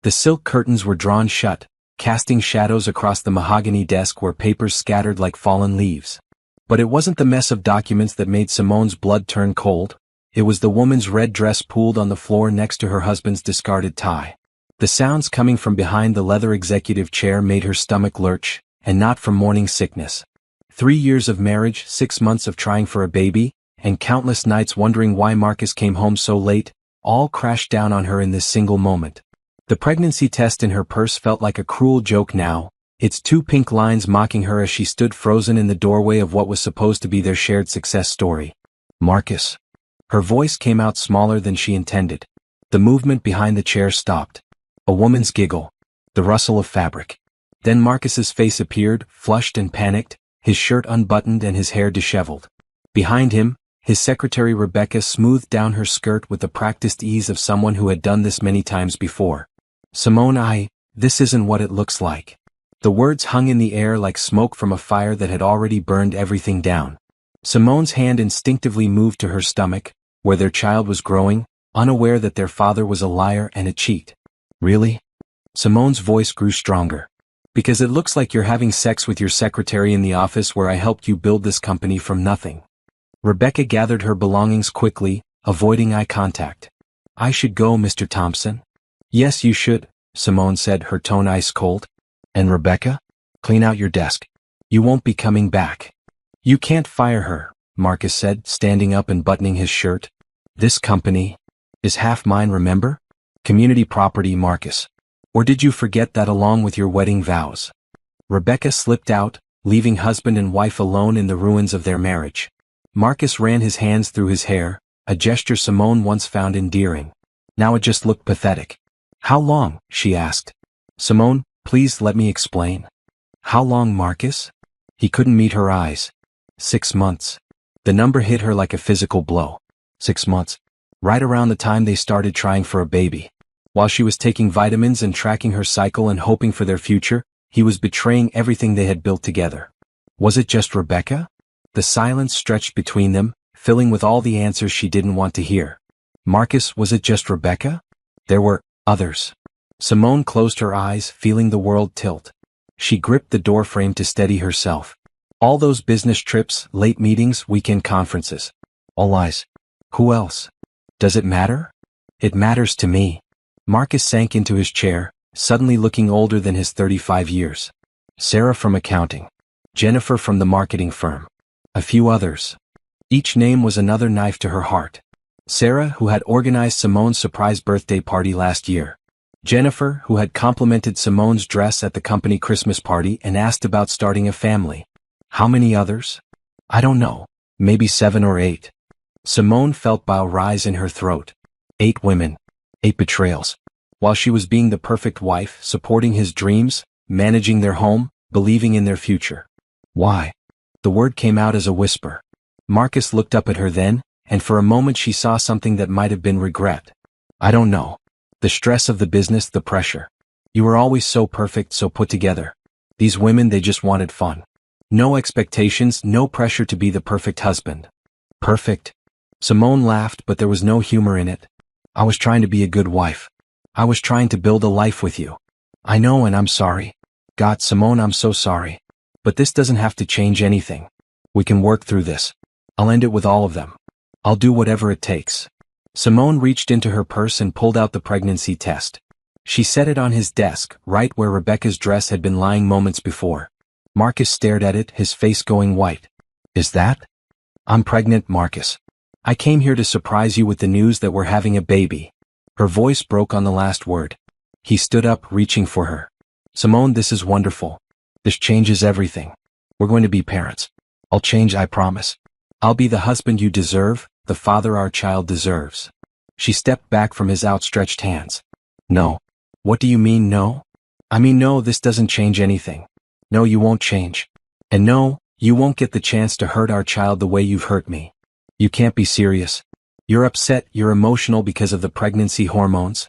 The silk curtains were drawn shut, casting shadows across the mahogany desk where papers scattered like fallen leaves. But it wasn't the mess of documents that made Simone's blood turn cold. It was the woman's red dress pooled on the floor next to her husband's discarded tie. The sounds coming from behind the leather executive chair made her stomach lurch, and not from morning sickness. 3 years of marriage, 6 months of trying for a baby, and countless nights wondering why Marcus came home so late, all crashed down on her in this single moment. The pregnancy test in her purse felt like a cruel joke now, its 2 pink lines mocking her as she stood frozen in the doorway of what was supposed to be their shared success story. Marcus. Her voice came out smaller than she intended. The movement behind the chair stopped. A woman's giggle. The rustle of fabric. Then Marcus's face appeared, flushed and panicked, his shirt unbuttoned and his hair disheveled. Behind him, his secretary Rebecca smoothed down her skirt with the practiced ease of someone who had done this many times before. Simone, this isn't what it looks like. The words hung in the air like smoke from a fire that had already burned everything down. Simone's hand instinctively moved to her stomach, where their child was growing, unaware that their father was a liar and a cheat. Really? Simone's voice grew stronger. Because it looks like you're having sex with your secretary in the office where I helped you build this company from nothing. Rebecca gathered her belongings quickly, avoiding eye contact. I should go, Mr. Thompson. Yes, you should, Simone said, her tone ice cold. And Rebecca? Clean out your desk. You won't be coming back. You can't fire her, Marcus said, standing up and buttoning his shirt. This company is half mine, remember? Community property, Marcus. Or did you forget that along with your wedding vows? Rebecca slipped out, leaving husband and wife alone in the ruins of their marriage. Marcus ran his hands through his hair, a gesture Simone once found endearing. Now it just looked pathetic. How long? She asked. Simone, please let me explain. How long, Marcus? He couldn't meet her eyes. 6 months. The number hit her like a physical blow. 6 months. Right around the time they started trying for a baby. While she was taking vitamins and tracking her cycle and hoping for their future, he was betraying everything they had built together. Was it just Rebecca? The silence stretched between them, filling with all the answers she didn't want to hear. Marcus, was it just Rebecca? There were others. Simone closed her eyes, feeling the world tilt. She gripped the doorframe to steady herself. All those business trips, late meetings, weekend conferences. All lies. Who else? Does it matter? It matters to me. Marcus sank into his chair, suddenly looking older than his 35 years. Sarah from accounting. Jennifer from the marketing firm. A few others. Each name was another knife to her heart. Sarah, who had organized Simone's surprise birthday party last year. Jennifer, who had complimented Simone's dress at the company Christmas party and asked about starting a family. How many others? I don't know. Maybe 7 or 8. Simone felt bile rise in her throat. 8 women. 8 betrayals. While she was being the perfect wife, supporting his dreams, managing their home, believing in their future. Why? The word came out as a whisper. Marcus looked up at her then, and for a moment she saw something that might have been regret. I don't know. The stress of the business, the pressure. You were always so perfect, so put together. These women, they just wanted fun. No expectations, no pressure to be the perfect husband. Perfect? Simone laughed, but there was no humor in it. I was trying to be a good wife. I was trying to build a life with you. I know, and I'm sorry. God, Simone, I'm so sorry. But this doesn't have to change anything. We can work through this. I'll end it with all of them. I'll do whatever it takes. Simone reached into her purse and pulled out the pregnancy test. She set it on his desk, right where Rebecca's dress had been lying moments before. Marcus stared at it, his face going white. Is that? I'm pregnant, Marcus. I came here to surprise you with the news that we're having a baby. Her voice broke on the last word. He stood up, reaching for her. Simone, this is wonderful. This changes everything. We're going to be parents. I'll change, I promise. I'll be the husband you deserve, the father our child deserves. She stepped back from his outstretched hands. No. What do you mean, no? I mean, no, this doesn't change anything. No, you won't change. And no, you won't get the chance to hurt our child the way you've hurt me. You can't be serious. You're upset, you're emotional because of the pregnancy hormones.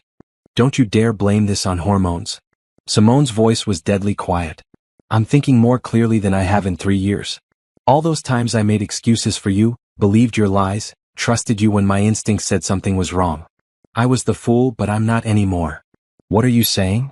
Don't you dare blame this on hormones. Simone's voice was deadly quiet. I'm thinking more clearly than I have in 3 years. All those times I made excuses for you, believed your lies, trusted you when my instincts said something was wrong. I was the fool, but I'm not anymore. What are you saying?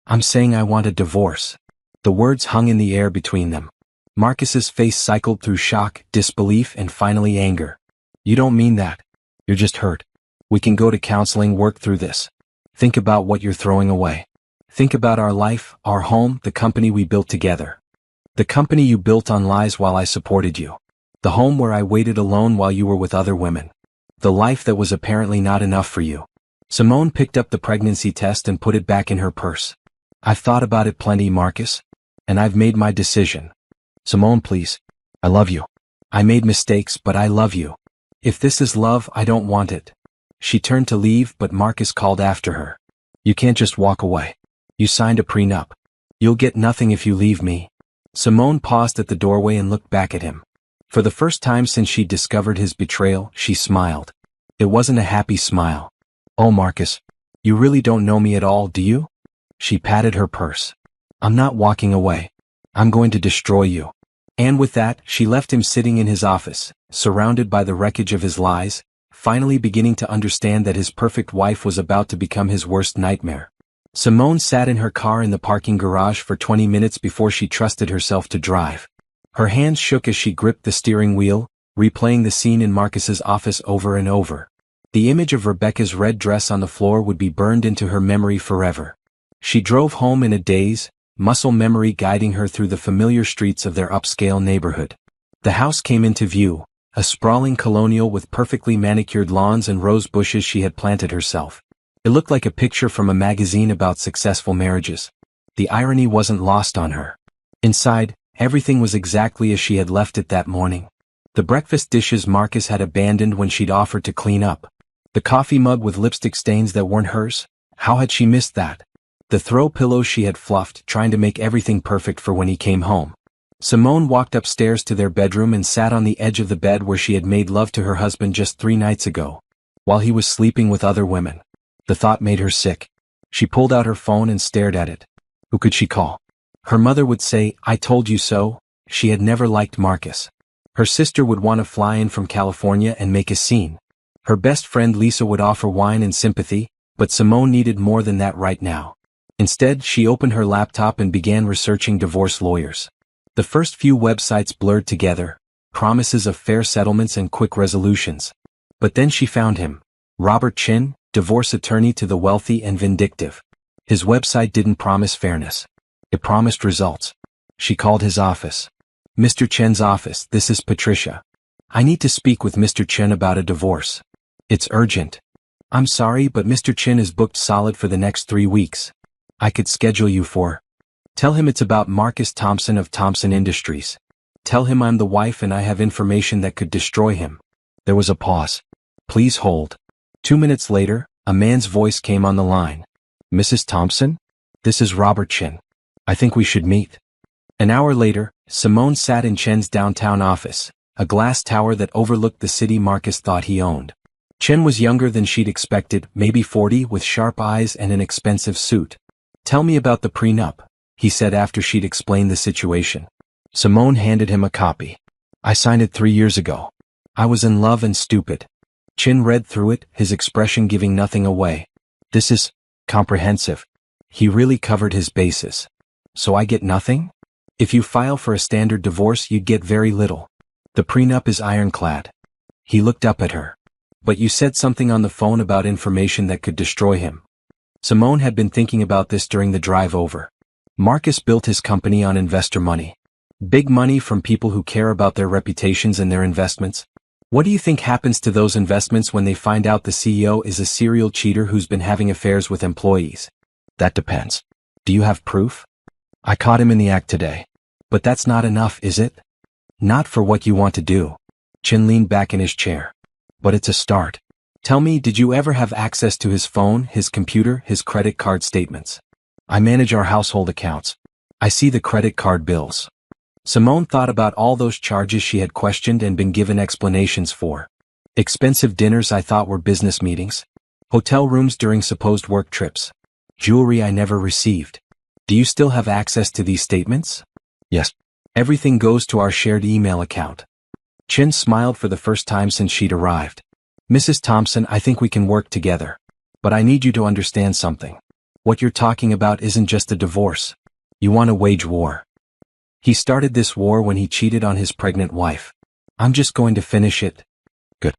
I'm saying I want a divorce. The words hung in the air between them. Marcus's face cycled through shock, disbelief, and finally anger. You don't mean that. You're just hurt. We can go to counseling, work through this. Think about what you're throwing away. Think about our life, our home, the company we built together. The company you built on lies while I supported you. The home where I waited alone while you were with other women. The life that was apparently not enough for you. Simone picked up the pregnancy test and put it back in her purse. I've thought about it plenty, Marcus. And I've made my decision. Simone, please. I love you. I made mistakes, but I love you. If this is love, I don't want it. She turned to leave, but Marcus called after her. You can't just walk away. You signed a prenup. You'll get nothing if you leave me. Simone paused at the doorway and looked back at him. For the first time since she'd discovered his betrayal, she smiled. It wasn't a happy smile. Oh, Marcus, you really don't know me at all, do you? She patted her purse. I'm not walking away. I'm going to destroy you. And with that, she left him sitting in his office, surrounded by the wreckage of his lies, finally beginning to understand that his perfect wife was about to become his worst nightmare. Simone sat in her car in the parking garage for 20 minutes before she trusted herself to drive. Her hands shook as she gripped the steering wheel, replaying the scene in Marcus's office over and over. The image of Rebecca's red dress on the floor would be burned into her memory forever. She drove home in a daze, muscle memory guiding her through the familiar streets of their upscale neighborhood. The house came into view, a sprawling colonial with perfectly manicured lawns and rose bushes she had planted herself. It looked like a picture from a magazine about successful marriages. The irony wasn't lost on her. Inside, everything was exactly as she had left it that morning. The breakfast dishes Marcus had abandoned when she'd offered to clean up. The coffee mug with lipstick stains that weren't hers. How had she missed that? The throw pillows she had fluffed, trying to make everything perfect for when he came home. Simone walked upstairs to their bedroom and sat on the edge of the bed where she had made love to her husband just 3 nights ago, while he was sleeping with other women. The thought made her sick. She pulled out her phone and stared at it. Who could she call? Her mother would say, "I told you so." She had never liked Marcus. Her sister would want to fly in from California and make a scene. Her best friend Lisa would offer wine and sympathy, but Simone needed more than that right now. Instead, she opened her laptop and began researching divorce lawyers. The first few websites blurred together, promises of fair settlements and quick resolutions. But then she found him. Robert Chin, divorce attorney to the wealthy and vindictive. His website didn't promise fairness. It promised results. She called his office. Mr. Chen's office, this is Patricia. I need to speak with Mr. Chen about a divorce. It's urgent. I'm sorry, but Mr. Chen is booked solid for the next 3 weeks. I could schedule you for. Tell him it's about Marcus Thompson of Thompson Industries. Tell him I'm the wife and I have information that could destroy him. There was a pause. Please hold. 2 minutes later, a man's voice came on the line. Mrs. Thompson? This is Robert Chen. I think we should meet. An hour later, Simone sat in Chen's downtown office, a glass tower that overlooked the city Marcus thought he owned. Chen was younger than she'd expected, maybe 40, with sharp eyes and an expensive suit. Tell me about the prenup, he said after she'd explained the situation. Simone handed him a copy. I signed it 3 years ago. I was in love and stupid. Chen read through it, his expression giving nothing away. This is comprehensive. He really covered his bases. So I get nothing? If you file for a standard divorce, you'd get very little. The prenup is ironclad. He looked up at her. But you said something on the phone about information that could destroy him. Simone had been thinking about this during the drive over. Marcus built his company on investor money. Big money from people who care about their reputations and their investments. What do you think happens to those investments when they find out the CEO is a serial cheater who's been having affairs with employees? That depends. Do you have proof? I caught him in the act today. But that's not enough, is it? Not for what you want to do. Chin leaned back in his chair. But it's a start. Tell me, did you ever have access to his phone, his computer, his credit card statements? I manage our household accounts. I see the credit card bills. Simone thought about all those charges she had questioned and been given explanations for. Expensive dinners I thought were business meetings. Hotel rooms during supposed work trips. Jewelry I never received. Do you still have access to these statements? Yes. Everything goes to our shared email account. Chin smiled for the first time since she'd arrived. Mrs. Thompson, I think we can work together. But I need you to understand something. What you're talking about isn't just a divorce. You want to wage war. He started this war when he cheated on his pregnant wife. I'm just going to finish it. Good.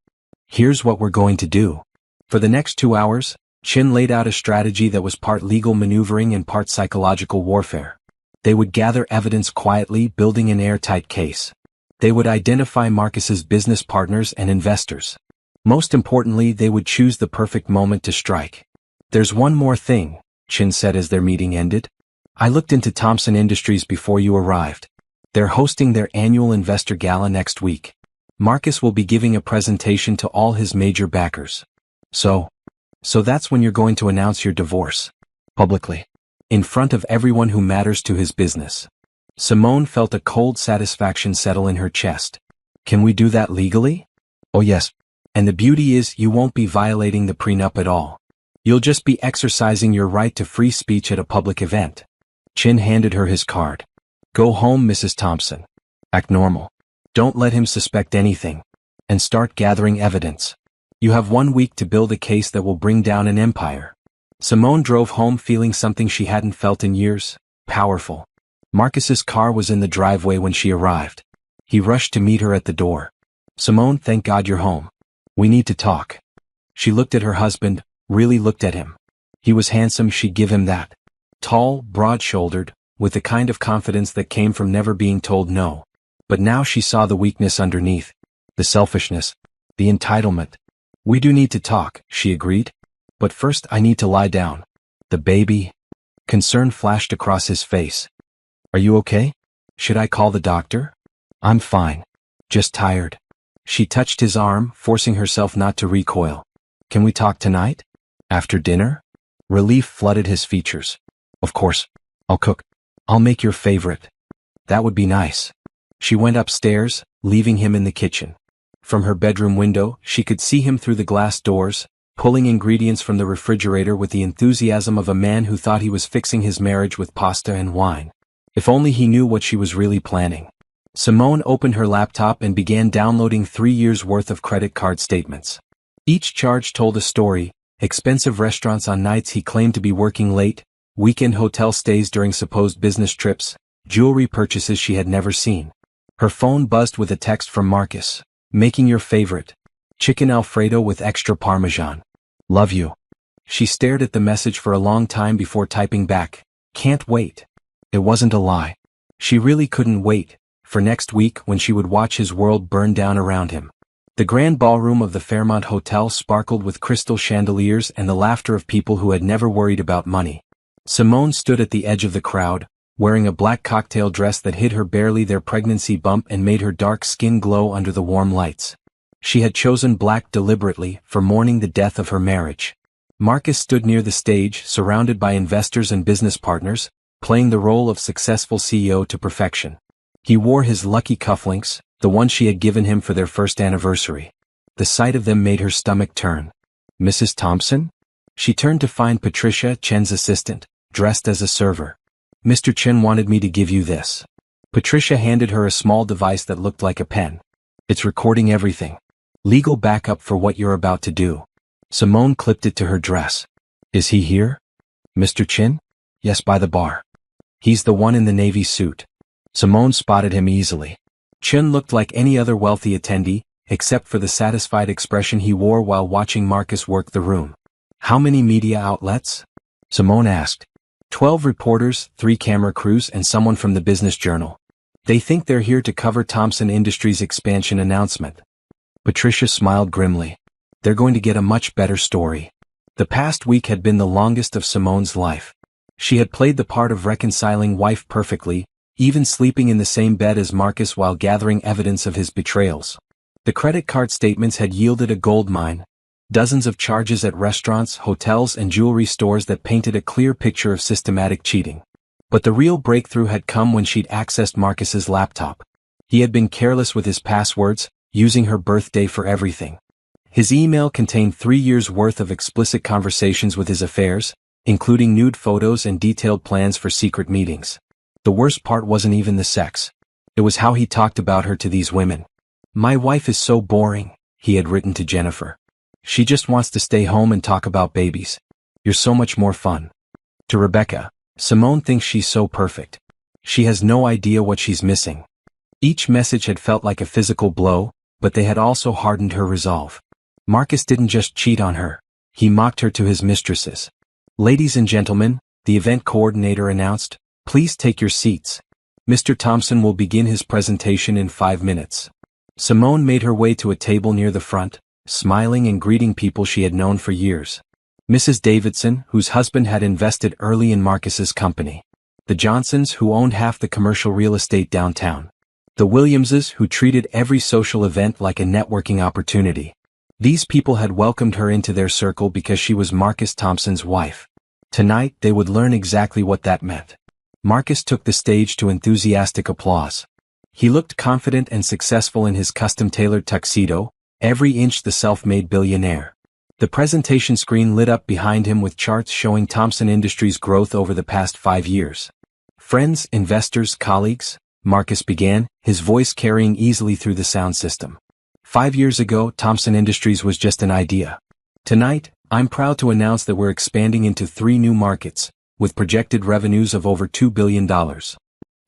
Here's what we're going to do. For the next 2 hours, Chin laid out a strategy that was part legal maneuvering and part psychological warfare. They would gather evidence quietly, building an airtight case. They would identify Marcus's business partners and investors. Most importantly, they would choose the perfect moment to strike. There's one more thing, Chin said as their meeting ended. I looked into Thompson Industries before you arrived. They're hosting their annual investor gala next week. Marcus will be giving a presentation to all his major backers. So that's when you're going to announce your divorce. Publicly. In front of everyone who matters to his business. Simone felt a cold satisfaction settle in her chest. Can we do that legally? Oh yes. And the beauty is you won't be violating the prenup at all. You'll just be exercising your right to free speech at a public event. Chin handed her his card. Go home, Mrs. Thompson. Act normal. Don't let him suspect anything. And start gathering evidence. You have 1 week to build a case that will bring down an empire. Simone drove home feeling something she hadn't felt in years, powerful. Marcus's car was in the driveway when she arrived. He rushed to meet her at the door. Simone, thank God you're home. We need to talk. She looked at her husband, really looked at him. He was handsome, she'd give him that. Tall, broad-shouldered, with the kind of confidence that came from never being told no. But now she saw the weakness underneath. The selfishness. The entitlement. We do need to talk, she agreed. But first I need to lie down. The baby. Concern flashed across his face. Are you okay? Should I call the doctor? I'm fine. Just tired. She touched his arm, forcing herself not to recoil. Can we talk tonight? After dinner? Relief flooded his features. Of course. I'll cook. I'll make your favorite. That would be nice. She went upstairs, leaving him in the kitchen. From her bedroom window, she could see him through the glass doors, pulling ingredients from the refrigerator with the enthusiasm of a man who thought he was fixing his marriage with pasta and wine. If only he knew what she was really planning. Simone opened her laptop and began downloading 3 years' worth of credit card statements. Each charge told a story: expensive restaurants on nights he claimed to be working late, weekend hotel stays during supposed business trips, jewelry purchases she had never seen. Her phone buzzed with a text from Marcus. Making your favorite. Chicken Alfredo with extra Parmesan. Love you. She stared at the message for a long time before typing back. Can't wait. It wasn't a lie. She really couldn't wait for next week when she would watch his world burn down around him. The grand ballroom of the Fairmont Hotel sparkled with crystal chandeliers and the laughter of people who had never worried about money. Simone stood at the edge of the crowd, wearing a black cocktail dress that hid her barely their pregnancy bump and made her dark skin glow under the warm lights. She had chosen black deliberately for mourning the death of her marriage. Marcus stood near the stage, surrounded by investors and business partners, playing the role of successful CEO to perfection. He wore his lucky cufflinks, the ones she had given him for their first anniversary. The sight of them made her stomach turn. Mrs. Thompson? She turned to find Patricia, Chen's assistant, dressed as a server. Mr. Chen wanted me to give you this. Patricia handed her a small device that looked like a pen. It's recording everything. Legal backup for what you're about to do. Simone clipped it to her dress. Is he here? Mr. Chen? Yes, by the bar. He's the one in the navy suit. Simone spotted him easily. Chen looked like any other wealthy attendee, except for the satisfied expression he wore while watching Marcus work the room. How many media outlets? Simone asked. 12 reporters, 3 camera crews and someone from the Business Journal. They think they're here to cover Thompson Industries' expansion announcement. Patricia smiled grimly. They're going to get a much better story. The past week had been the longest of Simone's life. She had played the part of reconciling wife perfectly, even sleeping in the same bed as Marcus while gathering evidence of his betrayals. The credit card statements had yielded a goldmine. Dozens of charges at restaurants, hotels and jewelry stores that painted a clear picture of systematic cheating. But the real breakthrough had come when she'd accessed Marcus's laptop. He had been careless with his passwords, using her birthday for everything. His email contained 3 years' worth of explicit conversations with his affairs, including nude photos and detailed plans for secret meetings. The worst part wasn't even the sex. It was how he talked about her to these women. My wife is so boring, he had written to Jennifer. She just wants to stay home and talk about babies. You're so much more fun. To Rebecca, Simone thinks she's so perfect. She has no idea what she's missing. Each message had felt like a physical blow, but they had also hardened her resolve. Marcus didn't just cheat on her. He mocked her to his mistresses. "Ladies and gentlemen," the event coordinator announced, "please take your seats. Mr. Thompson will begin his presentation in 5 minutes." Simone made her way to a table near the front, smiling and greeting people she had known for years. Mrs. Davidson, whose husband had invested early in Marcus's company. The Johnsons, who owned half the commercial real estate downtown. The Williamses, who treated every social event like a networking opportunity. These people had welcomed her into their circle because she was Marcus Thompson's wife. Tonight they would learn exactly what that meant. Marcus took the stage to enthusiastic applause. He looked confident and successful in his custom-tailored tuxedo, every inch the self-made billionaire. The presentation screen lit up behind him with charts showing Thompson Industries' growth over the past 5 years. "Friends, investors, colleagues," Marcus began, his voice carrying easily through the sound system. 5 years ago, Thompson Industries was just an idea. Tonight, I'm proud to announce that we're expanding into 3 new markets, with projected revenues of over $2 billion.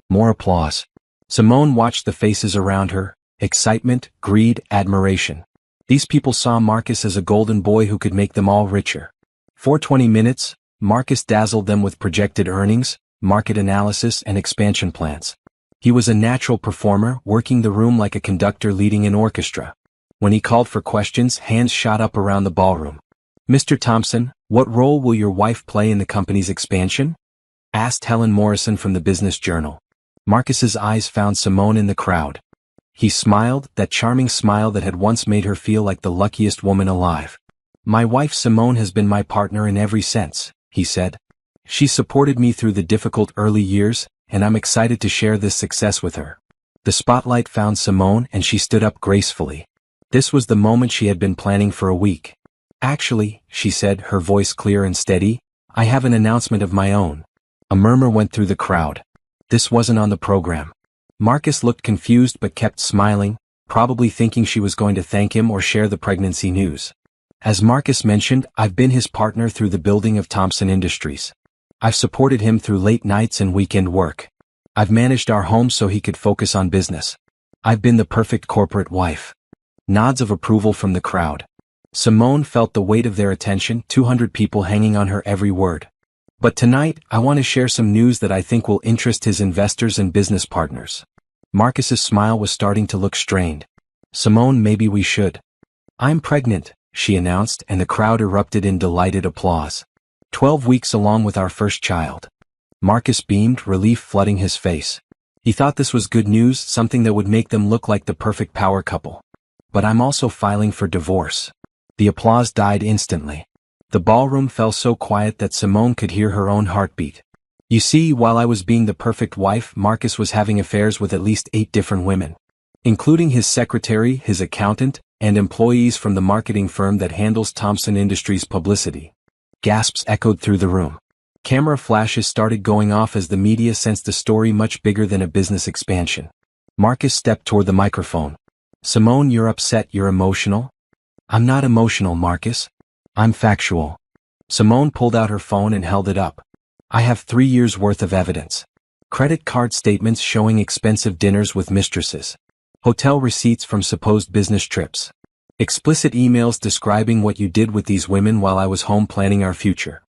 More applause. Simone watched the faces around her, excitement, greed, admiration. These people saw Marcus as a golden boy who could make them all richer. For 20 minutes, Marcus dazzled them with projected earnings, market analysis, and expansion plans. He was a natural performer, working the room like a conductor leading an orchestra. When he called for questions, hands shot up around the ballroom. "Mr. Thompson, what role will your wife play in the company's expansion?" asked Helen Morrison from the Business Journal. Marcus's eyes found Simone in the crowd. He smiled, that charming smile that had once made her feel like the luckiest woman alive. "My wife Simone has been my partner in every sense," he said. "She supported me through the difficult early years, and I'm excited to share this success with her." The spotlight found Simone and she stood up gracefully. This was the moment she had been planning for a week. "Actually," she said, her voice clear and steady, "I have an announcement of my own." A murmur went through the crowd. This wasn't on the program. Marcus looked confused but kept smiling, probably thinking she was going to thank him or share the pregnancy news. "As Marcus mentioned, I've been his partner through the building of Thompson Industries. I've supported him through late nights and weekend work. I've managed our home so he could focus on business. I've been the perfect corporate wife." Nods of approval from the crowd. Simone felt the weight of their attention, 200 people hanging on her every word. "But tonight, I want to share some news that I think will interest his investors and business partners." Marcus's smile was starting to look strained. "Simone, maybe we should." "I'm pregnant," she announced, and the crowd erupted in delighted applause. 12 weeks along with our first child." Marcus beamed, relief flooding his face. He thought this was good news, something that would make them look like the perfect power couple. "But I'm also filing for divorce." The applause died instantly. The ballroom fell so quiet that Simone could hear her own heartbeat. "You see, while I was being the perfect wife, Marcus was having affairs with at least 8 different women, including his secretary, his accountant, and employees from the marketing firm that handles Thompson Industries publicity." Gasps echoed through the room. Camera flashes started going off as the media sensed a story much bigger than a business expansion. Marcus stepped toward the microphone. "Simone, you're upset, you're emotional?" "I'm not emotional, Marcus. I'm factual." Simone pulled out her phone and held it up. "I have 3 years' worth of evidence. Credit card statements showing expensive dinners with mistresses. Hotel receipts from supposed business trips. Explicit emails describing what you did with these women while I was home planning our future."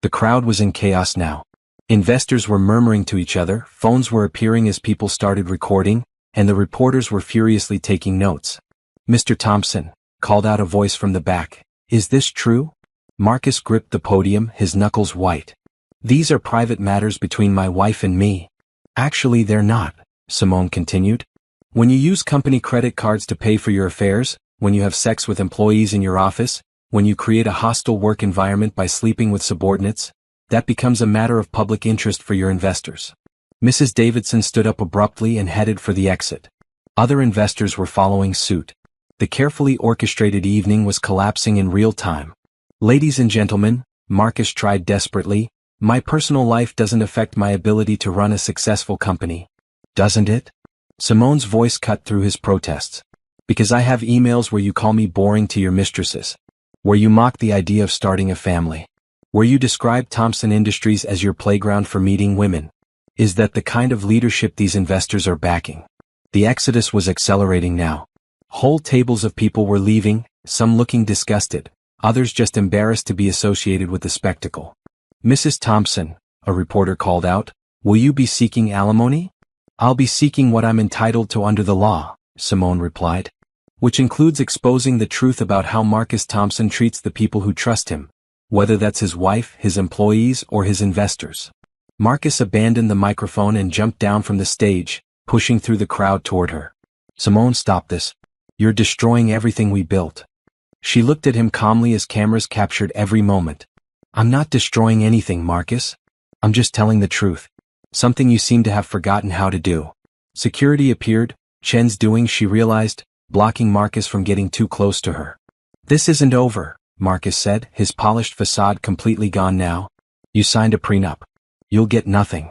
The crowd was in chaos now. Investors were murmuring to each other, phones were appearing as people started recording, and the reporters were furiously taking notes. "Mr. Thompson," called out a voice from the back, "is this true?" Marcus gripped the podium, his knuckles white. "These are private matters between my wife and me." "Actually, they're not," Simone continued. "When you use company credit cards to pay for your affairs, when you have sex with employees in your office, when you create a hostile work environment by sleeping with subordinates, that becomes a matter of public interest for your investors." Mrs. Davidson stood up abruptly and headed for the exit. Other investors were following suit. The carefully orchestrated evening was collapsing in real time. "Ladies and gentlemen," Marcus tried desperately, "my personal life doesn't affect my ability to run a successful company. Doesn't it?" Simone's voice cut through his protests. "Because I have emails where you call me boring to your mistresses. Where you mock the idea of starting a family. where you describe Thompson Industries as your playground for meeting women. Is that the kind of leadership these investors are backing? The exodus was accelerating now. Whole tables of people were leaving, some looking disgusted, others just embarrassed to be associated with the spectacle. "Mrs. Thompson," a reporter called out, "will you be seeking alimony?" "I'll be seeking what I'm entitled to under the law," Simone replied. "Which includes exposing the truth about how Marcus Thompson treats the people who trust him, whether that's his wife, his employees, or his investors." Marcus abandoned the microphone and jumped down from the stage, pushing through the crowd toward her. "Simone, stop this. You're destroying everything we built." She looked at him calmly as cameras captured every moment. "I'm not destroying anything, Marcus. I'm just telling the truth. Something you seem to have forgotten how to do." Security appeared, Chen's doing, she realized, blocking Marcus from getting too close to her. "This isn't over," Marcus said, his polished facade completely gone now. "You signed a prenup. You'll get nothing."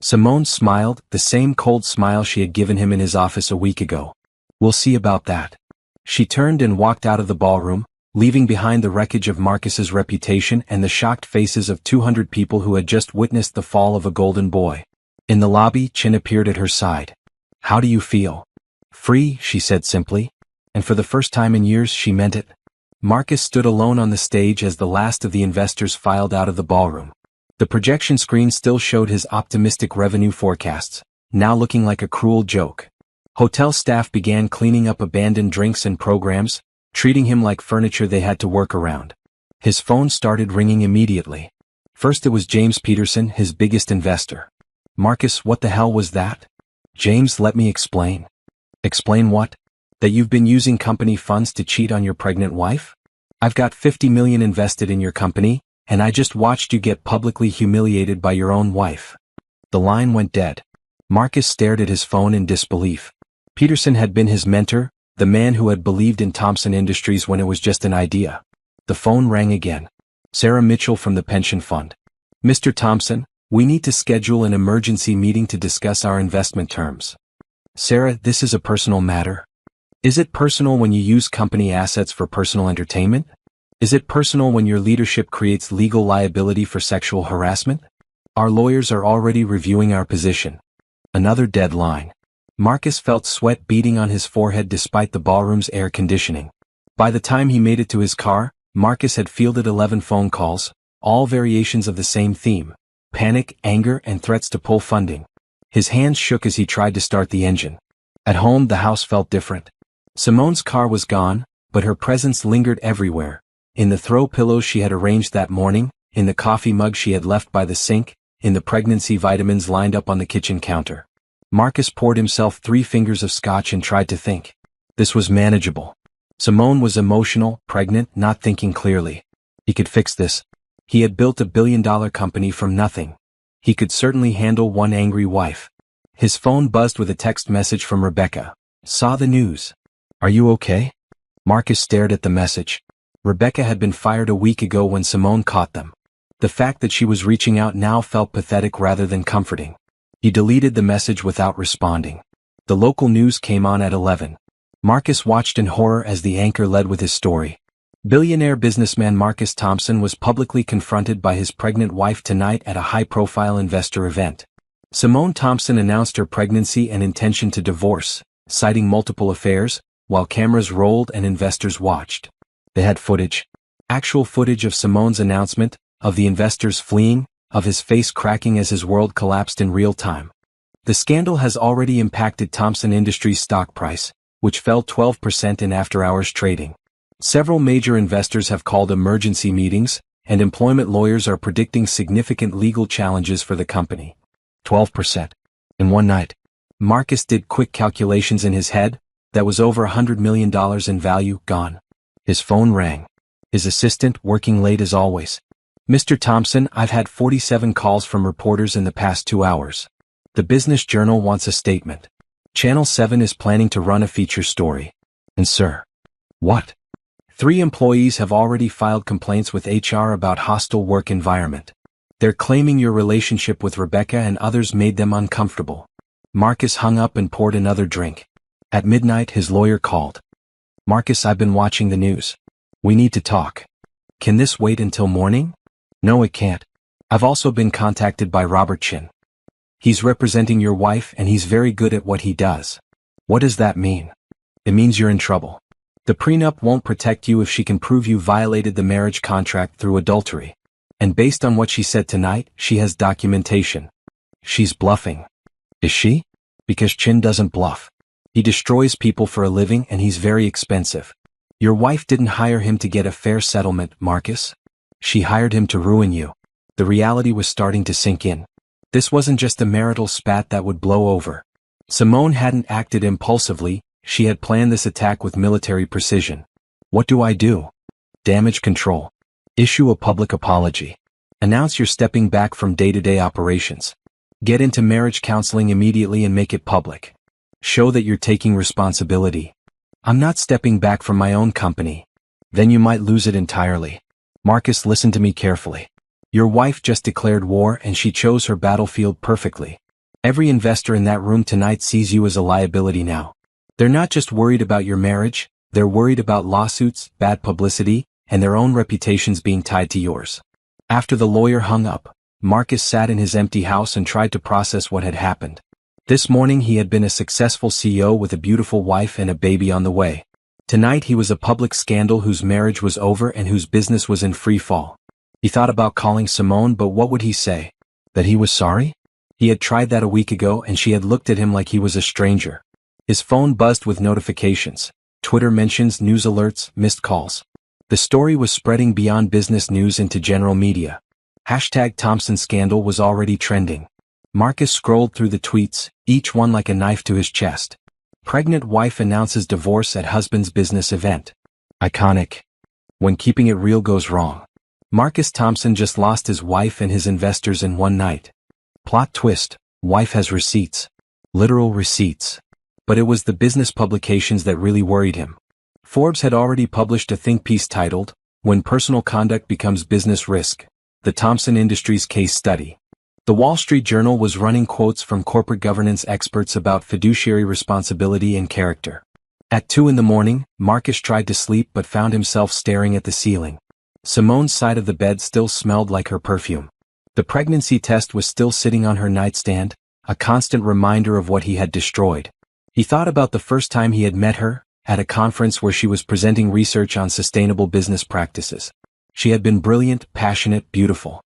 Simone smiled, the same cold smile she had given him in his office a week ago. "We'll see about that." She turned and walked out of the ballroom, leaving behind the wreckage of Marcus's reputation and the shocked faces of 200 people who had just witnessed the fall of a golden boy. In the lobby, Chen appeared at her side. "How do you feel?" "Free," she said simply. And for the first time in years she meant it. Marcus stood alone on the stage as the last of the investors filed out of the ballroom. The projection screen still showed his optimistic revenue forecasts, now looking like a cruel joke. Hotel staff began cleaning up abandoned drinks and programs, treating him like furniture they had to work around. His phone started ringing immediately. First it was James Peterson, his biggest investor. "Marcus, what the hell was that?" "James, let me explain." "Explain what?" "That you've been using company funds to cheat on your pregnant wife? I've got $50 million invested in your company, and I just watched you get publicly humiliated by your own wife." The line went dead. Marcus stared at his phone in disbelief. Peterson had been his mentor, the man who had believed in Thompson Industries when it was just an idea. The phone rang again. Sarah Mitchell from the pension fund. "Mr. Thompson, we need to schedule an emergency meeting to discuss our investment terms." "Sarah, this is a personal matter." "Is it personal when you use company assets for personal entertainment? Is it personal when your leadership creates legal liability for sexual harassment?" "Our lawyers are already reviewing our position." Another dead line. Marcus felt sweat beading on his forehead despite the ballroom's air conditioning. By the time he made it to his car, Marcus had fielded 11 phone calls, all variations of the same theme: panic, anger, and threats to pull funding. His hands shook as he tried to start the engine. At home, the house felt different. Simone's car was gone, but her presence lingered everywhere. In the throw pillows she had arranged that morning, in the coffee mug she had left by the sink, in the pregnancy vitamins lined up on the kitchen counter. Marcus poured himself 3 fingers of scotch and tried to think. This was manageable. Simone was emotional, pregnant, not thinking clearly. He could fix this. He had built a billion-dollar company from nothing. He could certainly handle one angry wife. His phone buzzed with a text message from Rebecca. "Saw the news. Are you okay?" Marcus stared at the message. Rebecca had been fired a week ago when Simone caught them. The fact that she was reaching out now felt pathetic rather than comforting. He deleted the message without responding. The local news came on at 11. Marcus watched in horror as the anchor led with his story. Billionaire businessman Marcus Thompson was publicly confronted by his pregnant wife tonight at a high-profile investor event. Simone Thompson announced her pregnancy and intention to divorce, citing multiple affairs, while cameras rolled and investors watched. They had footage. Actual footage of Simone's announcement, of the investors fleeing, of his face cracking as his world collapsed in real time. The scandal has already impacted Thompson Industries' stock price, which fell 12% in after-hours trading. Several major investors have called emergency meetings, and employment lawyers are predicting significant legal challenges for the company. 12%. In one night. Marcus did quick calculations in his head. That was over $100 million in value gone. His phone rang. His assistant, working late as always. "Mr. Thompson, I've had 47 calls from reporters in the past 2 hours. The Business Journal wants a statement. Channel 7 is planning to run a feature story. And sir." "What?" 3 employees have already filed complaints with HR about hostile work environment. They're claiming your relationship with Rebecca and others made them uncomfortable. Marcus hung up and poured another drink. At midnight his lawyer called. "Marcus, I've been watching the news. We need to talk. Can this wait until morning?" No, it can't. I've also been contacted by Robert Chin. He's representing your wife and he's very good at what he does. What does that mean? It means you're in trouble. The prenup won't protect you if she can prove you violated the marriage contract through adultery. And based on what she said tonight, she has documentation. She's bluffing. Is she? Because Chin doesn't bluff. He destroys people for a living and he's very expensive. Your wife didn't hire him to get a fair settlement, Marcus. She hired him to ruin you. The reality was starting to sink in. This wasn't just a marital spat that would blow over. Simone hadn't acted impulsively, she had planned this attack with military precision. What do I do? Damage control. Issue a public apology. Announce you're stepping back from day-to-day operations. Get into marriage counseling immediately and make it public. Show that you're taking responsibility. I'm not stepping back from my own company. Then you might lose it entirely. Marcus, listen to me carefully. Your wife just declared war and she chose her battlefield perfectly. Every investor in that room tonight sees you as a liability now. They're not just worried about your marriage, they're worried about lawsuits, bad publicity, and their own reputations being tied to yours. After the lawyer hung up, Marcus sat in his empty house and tried to process what had happened. This morning he had been a successful CEO with a beautiful wife and a baby on the way. Tonight he was a public scandal whose marriage was over and whose business was in free fall. He thought about calling Simone, but what would he say? That he was sorry? He had tried that a week ago and she had looked at him like he was a stranger. His phone buzzed with notifications, Twitter mentions, news alerts, missed calls. The story was spreading beyond business news into general media. #Thompson scandal was already trending. Marcus scrolled through the tweets, each one like a knife to his chest. Pregnant wife announces divorce at husband's business event. Iconic. When keeping it real goes wrong. Marcus Thompson just lost his wife and his investors in one night. Plot twist, wife has receipts. Literal receipts. But it was the business publications that really worried him. Forbes had already published a think piece titled, When Personal Conduct Becomes Business Risk, the Thompson Industries Case Study. The Wall Street Journal was running quotes from corporate governance experts about fiduciary responsibility and character. At 2 a.m, Marcus tried to sleep but found himself staring at the ceiling. Simone's side of the bed still smelled like her perfume. The pregnancy test was still sitting on her nightstand, a constant reminder of what he had destroyed. He thought about the first time he had met her, at a conference where she was presenting research on sustainable business practices. She had been brilliant, passionate, beautiful.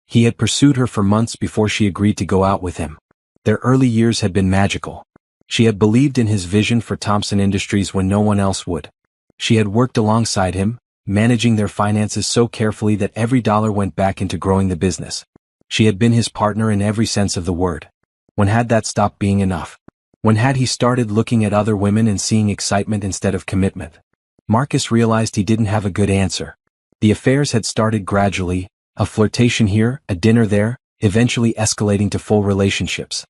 He had pursued her for months before she agreed to go out with him. Their early years had been magical. She had believed in his vision for Thompson Industries when no one else would. She had worked alongside him, managing their finances so carefully that every dollar went back into growing the business. She had been his partner in every sense of the word. When had that stopped being enough? When had he started looking at other women and seeing excitement instead of commitment? Marcus realized he didn't have a good answer. The affairs had started gradually, a flirtation here, a dinner there, eventually escalating to full relationships.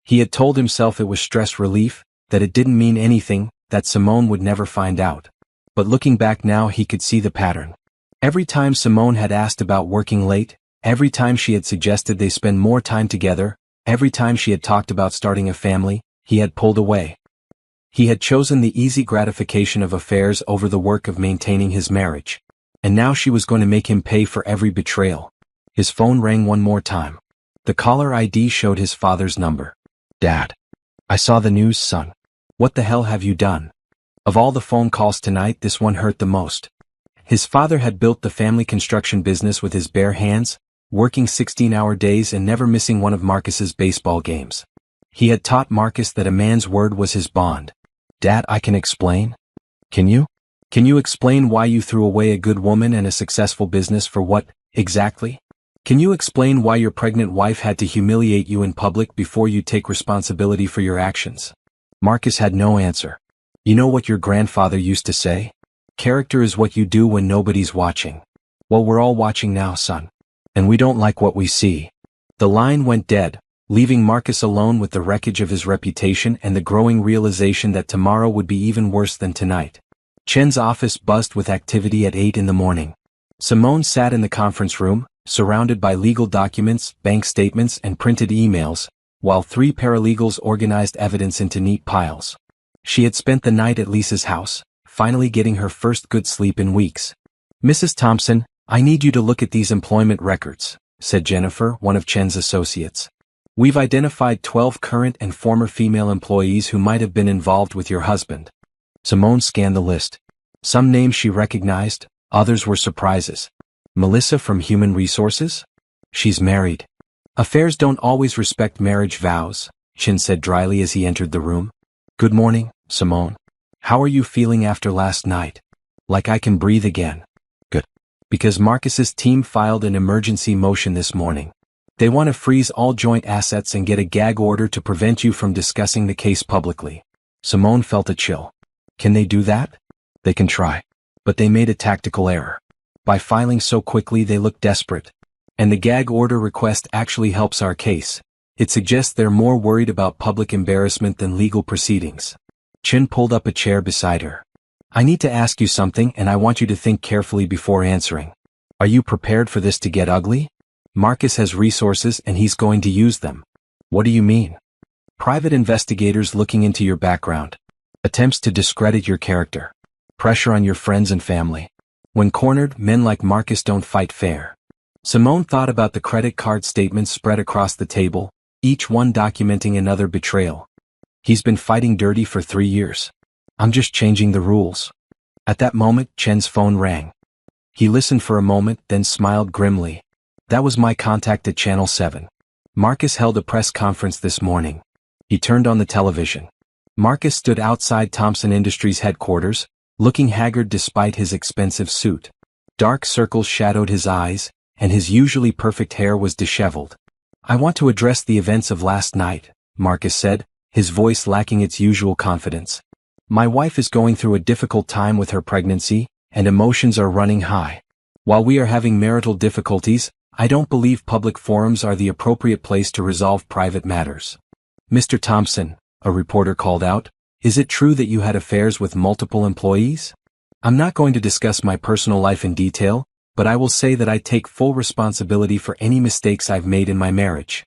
He had told himself it was stress relief, that it didn't mean anything, that Simone would never find out. But looking back now he could see the pattern. Every time Simone had asked about working late, every time she had suggested they spend more time together, every time she had talked about starting a family, he had pulled away. He had chosen the easy gratification of affairs over the work of maintaining his marriage. And now she was going to make him pay for every betrayal. His phone rang one more time. The caller ID showed his father's number. Dad. I saw the news, son. What the hell have you done? Of all the phone calls tonight, this one hurt the most. His father had built the family construction business with his bare hands, working 16-hour days and never missing one of Marcus's baseball games. He had taught Marcus that a man's word was his bond. Dad, I can explain. Can you? Can you explain why you threw away a good woman and a successful business for what, exactly? Can you explain why your pregnant wife had to humiliate you in public before you take responsibility for your actions? Marcus had no answer. You know what your grandfather used to say? Character is what you do when nobody's watching. Well, we're all watching now, son. And we don't like what we see. The line went dead, leaving Marcus alone with the wreckage of his reputation and the growing realization that tomorrow would be even worse than tonight. Chen's office buzzed with activity at 8 a.m. Simone sat in the conference room, surrounded by legal documents, bank statements, and printed emails, while 3 paralegals organized evidence into neat piles. She had spent the night at Lisa's house, finally getting her first good sleep in weeks. Mrs. Thompson, I need you to look at these employment records, said Jennifer, one of Chen's associates. We've identified 12 current and former female employees who might have been involved with your husband. Simone scanned the list. Some names she recognized, others were surprises. Melissa from Human Resources? She's married. Affairs don't always respect marriage vows, Chen said dryly as he entered the room. Good morning, Simone. How are you feeling after last night? Like I can breathe again. Good. Because Marcus's team filed an emergency motion this morning. They want to freeze all joint assets and get a gag order to prevent you from discussing the case publicly. Simone felt a chill. Can they do that? They can try. But they made a tactical error. By filing so quickly they look desperate. And the gag order request actually helps our case. It suggests they're more worried about public embarrassment than legal proceedings. Chen pulled up a chair beside her. I need to ask you something and I want you to think carefully before answering. Are you prepared for this to get ugly? Marcus has resources and he's going to use them. What do you mean? Private investigators looking into your background. Attempts to discredit your character. Pressure on your friends and family. When cornered, men like Marcus don't fight fair. Simone thought about the credit card statements spread across the table, each one documenting another betrayal. He's been fighting dirty for 3 years. I'm just changing the rules. At that moment, Chen's phone rang. He listened for a moment, then smiled grimly. That was my contact at Channel 7. Marcus held a press conference this morning. He turned on the television. Marcus stood outside Thompson Industries headquarters, looking haggard despite his expensive suit. Dark circles shadowed his eyes, and his usually perfect hair was disheveled. I want to address the events of last night, Marcus said, his voice lacking its usual confidence. My wife is going through a difficult time with her pregnancy, and emotions are running high. While we are having marital difficulties, I don't believe public forums are the appropriate place to resolve private matters. Mr. Thompson, a reporter called out, is it true that you had affairs with multiple employees? I'm not going to discuss my personal life in detail, but I will say that I take full responsibility for any mistakes I've made in my marriage.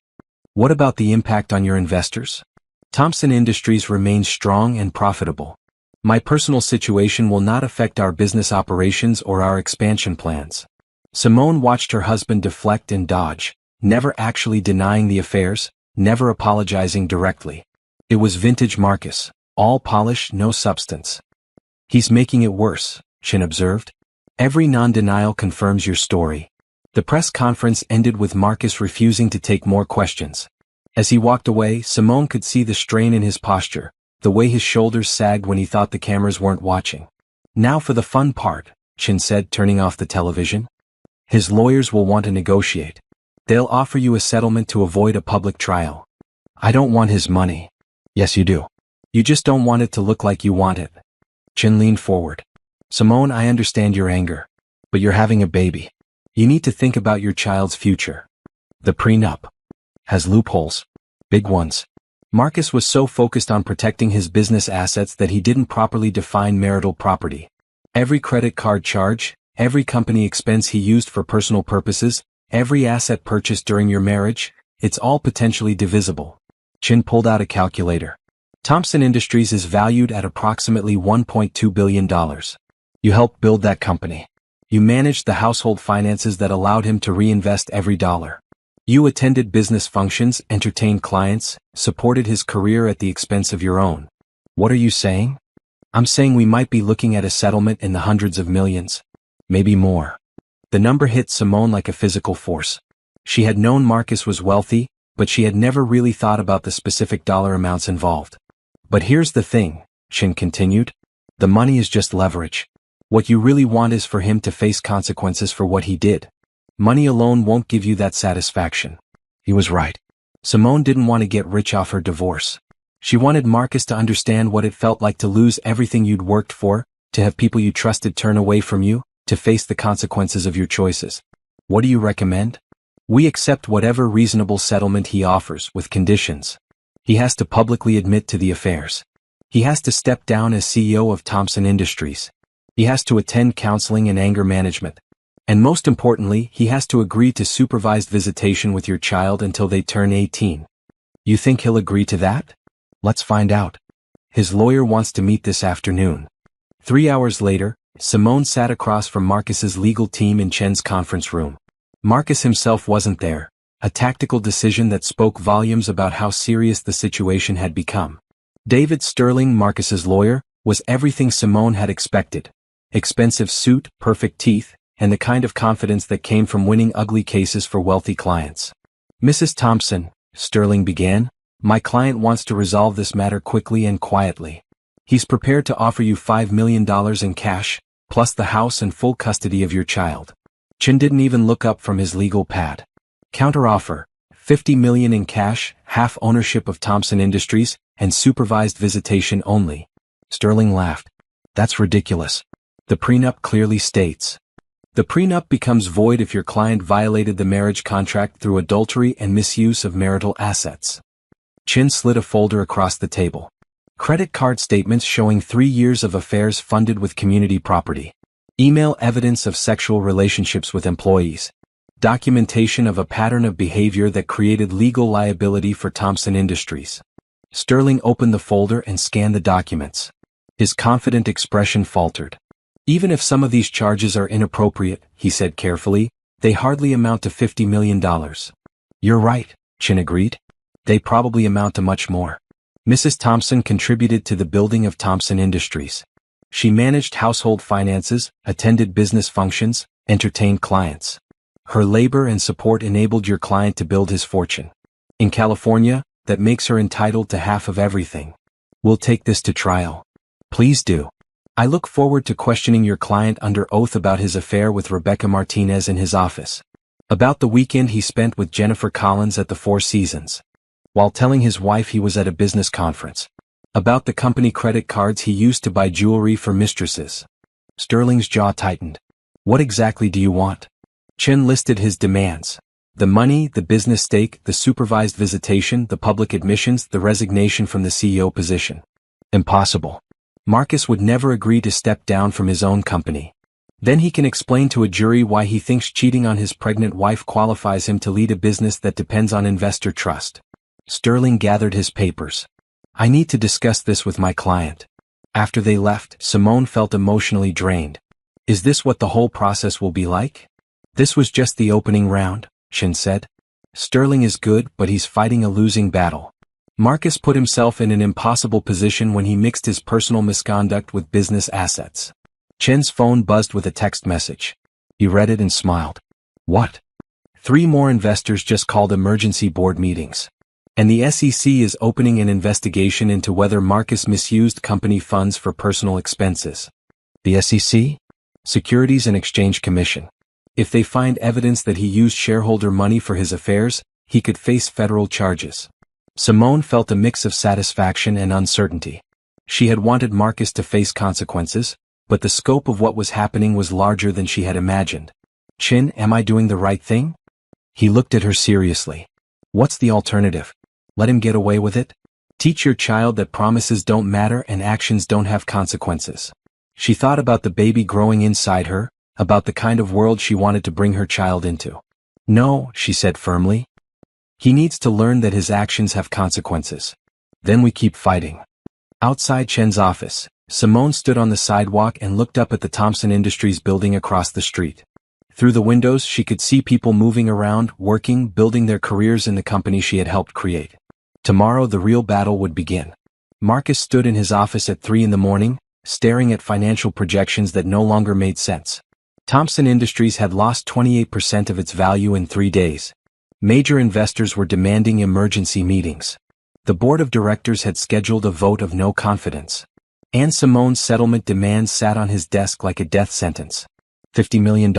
What about the impact on your investors? Thompson Industries remains strong and profitable. My personal situation will not affect our business operations or our expansion plans. Simone watched her husband deflect and dodge, never actually denying the affairs, never apologizing directly. It was vintage Marcus, all polish, no substance. He's making it worse, Chen observed. Every non-denial confirms your story. The press conference ended with Marcus refusing to take more questions. As he walked away, Simone could see the strain in his posture, the way his shoulders sagged when he thought the cameras weren't watching. Now for the fun part, Chen said, turning off the television. His lawyers will want to negotiate. They'll offer you a settlement to avoid a public trial. I don't want his money. Yes, you do. You just don't want it to look like you want it. Chen leaned forward. Simone, I understand your anger. But you're having a baby. You need to think about your child's future. The prenup has loopholes. Big ones. Marcus was so focused on protecting his business assets that he didn't properly define marital property. Every credit card charge, every company expense he used for personal purposes, every asset purchased during your marriage, it's all potentially divisible. Chin pulled out a calculator. Thompson Industries is valued at approximately $1.2 billion. You helped build that company. You managed the household finances that allowed him to reinvest every dollar. You attended business functions, entertained clients, supported his career at the expense of your own. What are you saying? I'm saying we might be looking at a settlement in the hundreds of millions. Maybe more. The number hit Simone like a physical force. She had known Marcus was wealthy, but she had never really thought about the specific dollar amounts involved. But here's the thing, Shin continued. The money is just leverage. What you really want is for him to face consequences for what he did. Money alone won't give you that satisfaction. He was right. Simone didn't want to get rich off her divorce. She wanted Marcus to understand what it felt like to lose everything you'd worked for, to have people you trusted turn away from you, to face the consequences of your choices. What do you recommend? We accept whatever reasonable settlement he offers, with conditions. He has to publicly admit to the affairs. He has to step down as CEO of Thompson Industries. He has to attend counseling and anger management. And most importantly, he has to agree to supervised visitation with your child until they turn 18. You think he'll agree to that? Let's find out. His lawyer wants to meet this afternoon. 3 hours later, Simone sat across from Marcus's legal team in Chen's conference room. Marcus himself wasn't there, a tactical decision that spoke volumes about how serious the situation had become. David Sterling, Marcus's lawyer, was everything Simone had expected. Expensive suit, perfect teeth, and the kind of confidence that came from winning ugly cases for wealthy clients. "Mrs. Thompson," Sterling began, "my client wants to resolve this matter quickly and quietly. He's prepared to offer you $5 million in cash, plus the house and full custody of your child." Chen didn't even look up from his legal pad. "Counteroffer, $50 million in cash, half ownership of Thompson Industries, and supervised visitation only." Sterling laughed. "That's ridiculous. The prenup clearly states. The prenup becomes void if your client violated the marriage contract through adultery and misuse of marital assets." Chen slid a folder across the table. Credit card statements showing 3 years of affairs funded with community property. Email evidence of sexual relationships with employees. Documentation of a pattern of behavior that created legal liability for Thompson Industries. Sterling opened the folder and scanned the documents. His confident expression faltered. "Even if some of these charges are inappropriate," he said carefully, "they hardly amount to $50 million. "You're right," Chen agreed. "They probably amount to much more." Mrs. Thompson contributed to the building of Thompson Industries. She managed household finances, attended business functions, entertained clients. Her labor and support enabled your client to build his fortune. In California, that makes her entitled to half of everything. We'll take this to trial. Please do. I look forward to questioning your client under oath about his affair with Rebecca Martinez in his office. About the weekend he spent with Jennifer Collins at the Four Seasons. While telling his wife he was at a business conference. About the company credit cards he used to buy jewelry for mistresses. Sterling's jaw tightened. "What exactly do you want?" Chen listed his demands. The money, the business stake, the supervised visitation, the public admissions, the resignation from the CEO position. Impossible. Marcus would never agree to step down from his own company. Then he can explain to a jury why he thinks cheating on his pregnant wife qualifies him to lead a business that depends on investor trust. Sterling gathered his papers. "I need to discuss this with my client." After they left, Simone felt emotionally drained. "Is this what the whole process will be like?" "This was just the opening round," Chen said. "Sterling is good, but he's fighting a losing battle." Marcus put himself in an impossible position when he mixed his personal misconduct with business assets. Chen's phone buzzed with a text message. He read it and smiled. "What?" "3 more investors just called emergency board meetings. And the SEC is opening an investigation into whether Marcus misused company funds for personal expenses." "The SEC?" "Securities and Exchange Commission. If they find evidence that he used shareholder money for his affairs, he could face federal charges." Simone felt a mix of satisfaction and uncertainty. She had wanted Marcus to face consequences, but the scope of what was happening was larger than she had imagined. "Chin, am I doing the right thing?" He looked at her seriously. "What's the alternative? Let him get away with it? Teach your child that promises don't matter and actions don't have consequences." She thought about the baby growing inside her, about the kind of world she wanted to bring her child into. "No," she said firmly. "He needs to learn that his actions have consequences. Then we keep fighting." Outside Chen's office, Simone stood on the sidewalk and looked up at the Thompson Industries building across the street. Through the windows she could see people moving around, working, building their careers in the company she had helped create. Tomorrow the real battle would begin. Marcus stood in his office at 3 a.m, staring at financial projections that no longer made sense. Thompson Industries had lost 28% of its value in 3 days. Major investors were demanding emergency meetings. The board of directors had scheduled a vote of no confidence. And Simone's settlement demands sat on his desk like a death sentence. $50 million.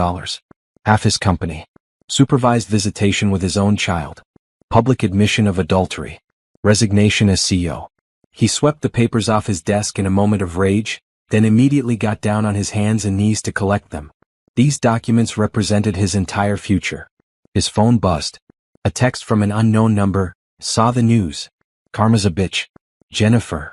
Half his company. Supervised visitation with his own child. Public admission of adultery. Resignation as CEO. He swept the papers off his desk in a moment of rage, then immediately got down on his hands and knees to collect them. These documents represented his entire future. His phone buzzed. A text from an unknown number. "Saw the news. Karma's a bitch. Jennifer."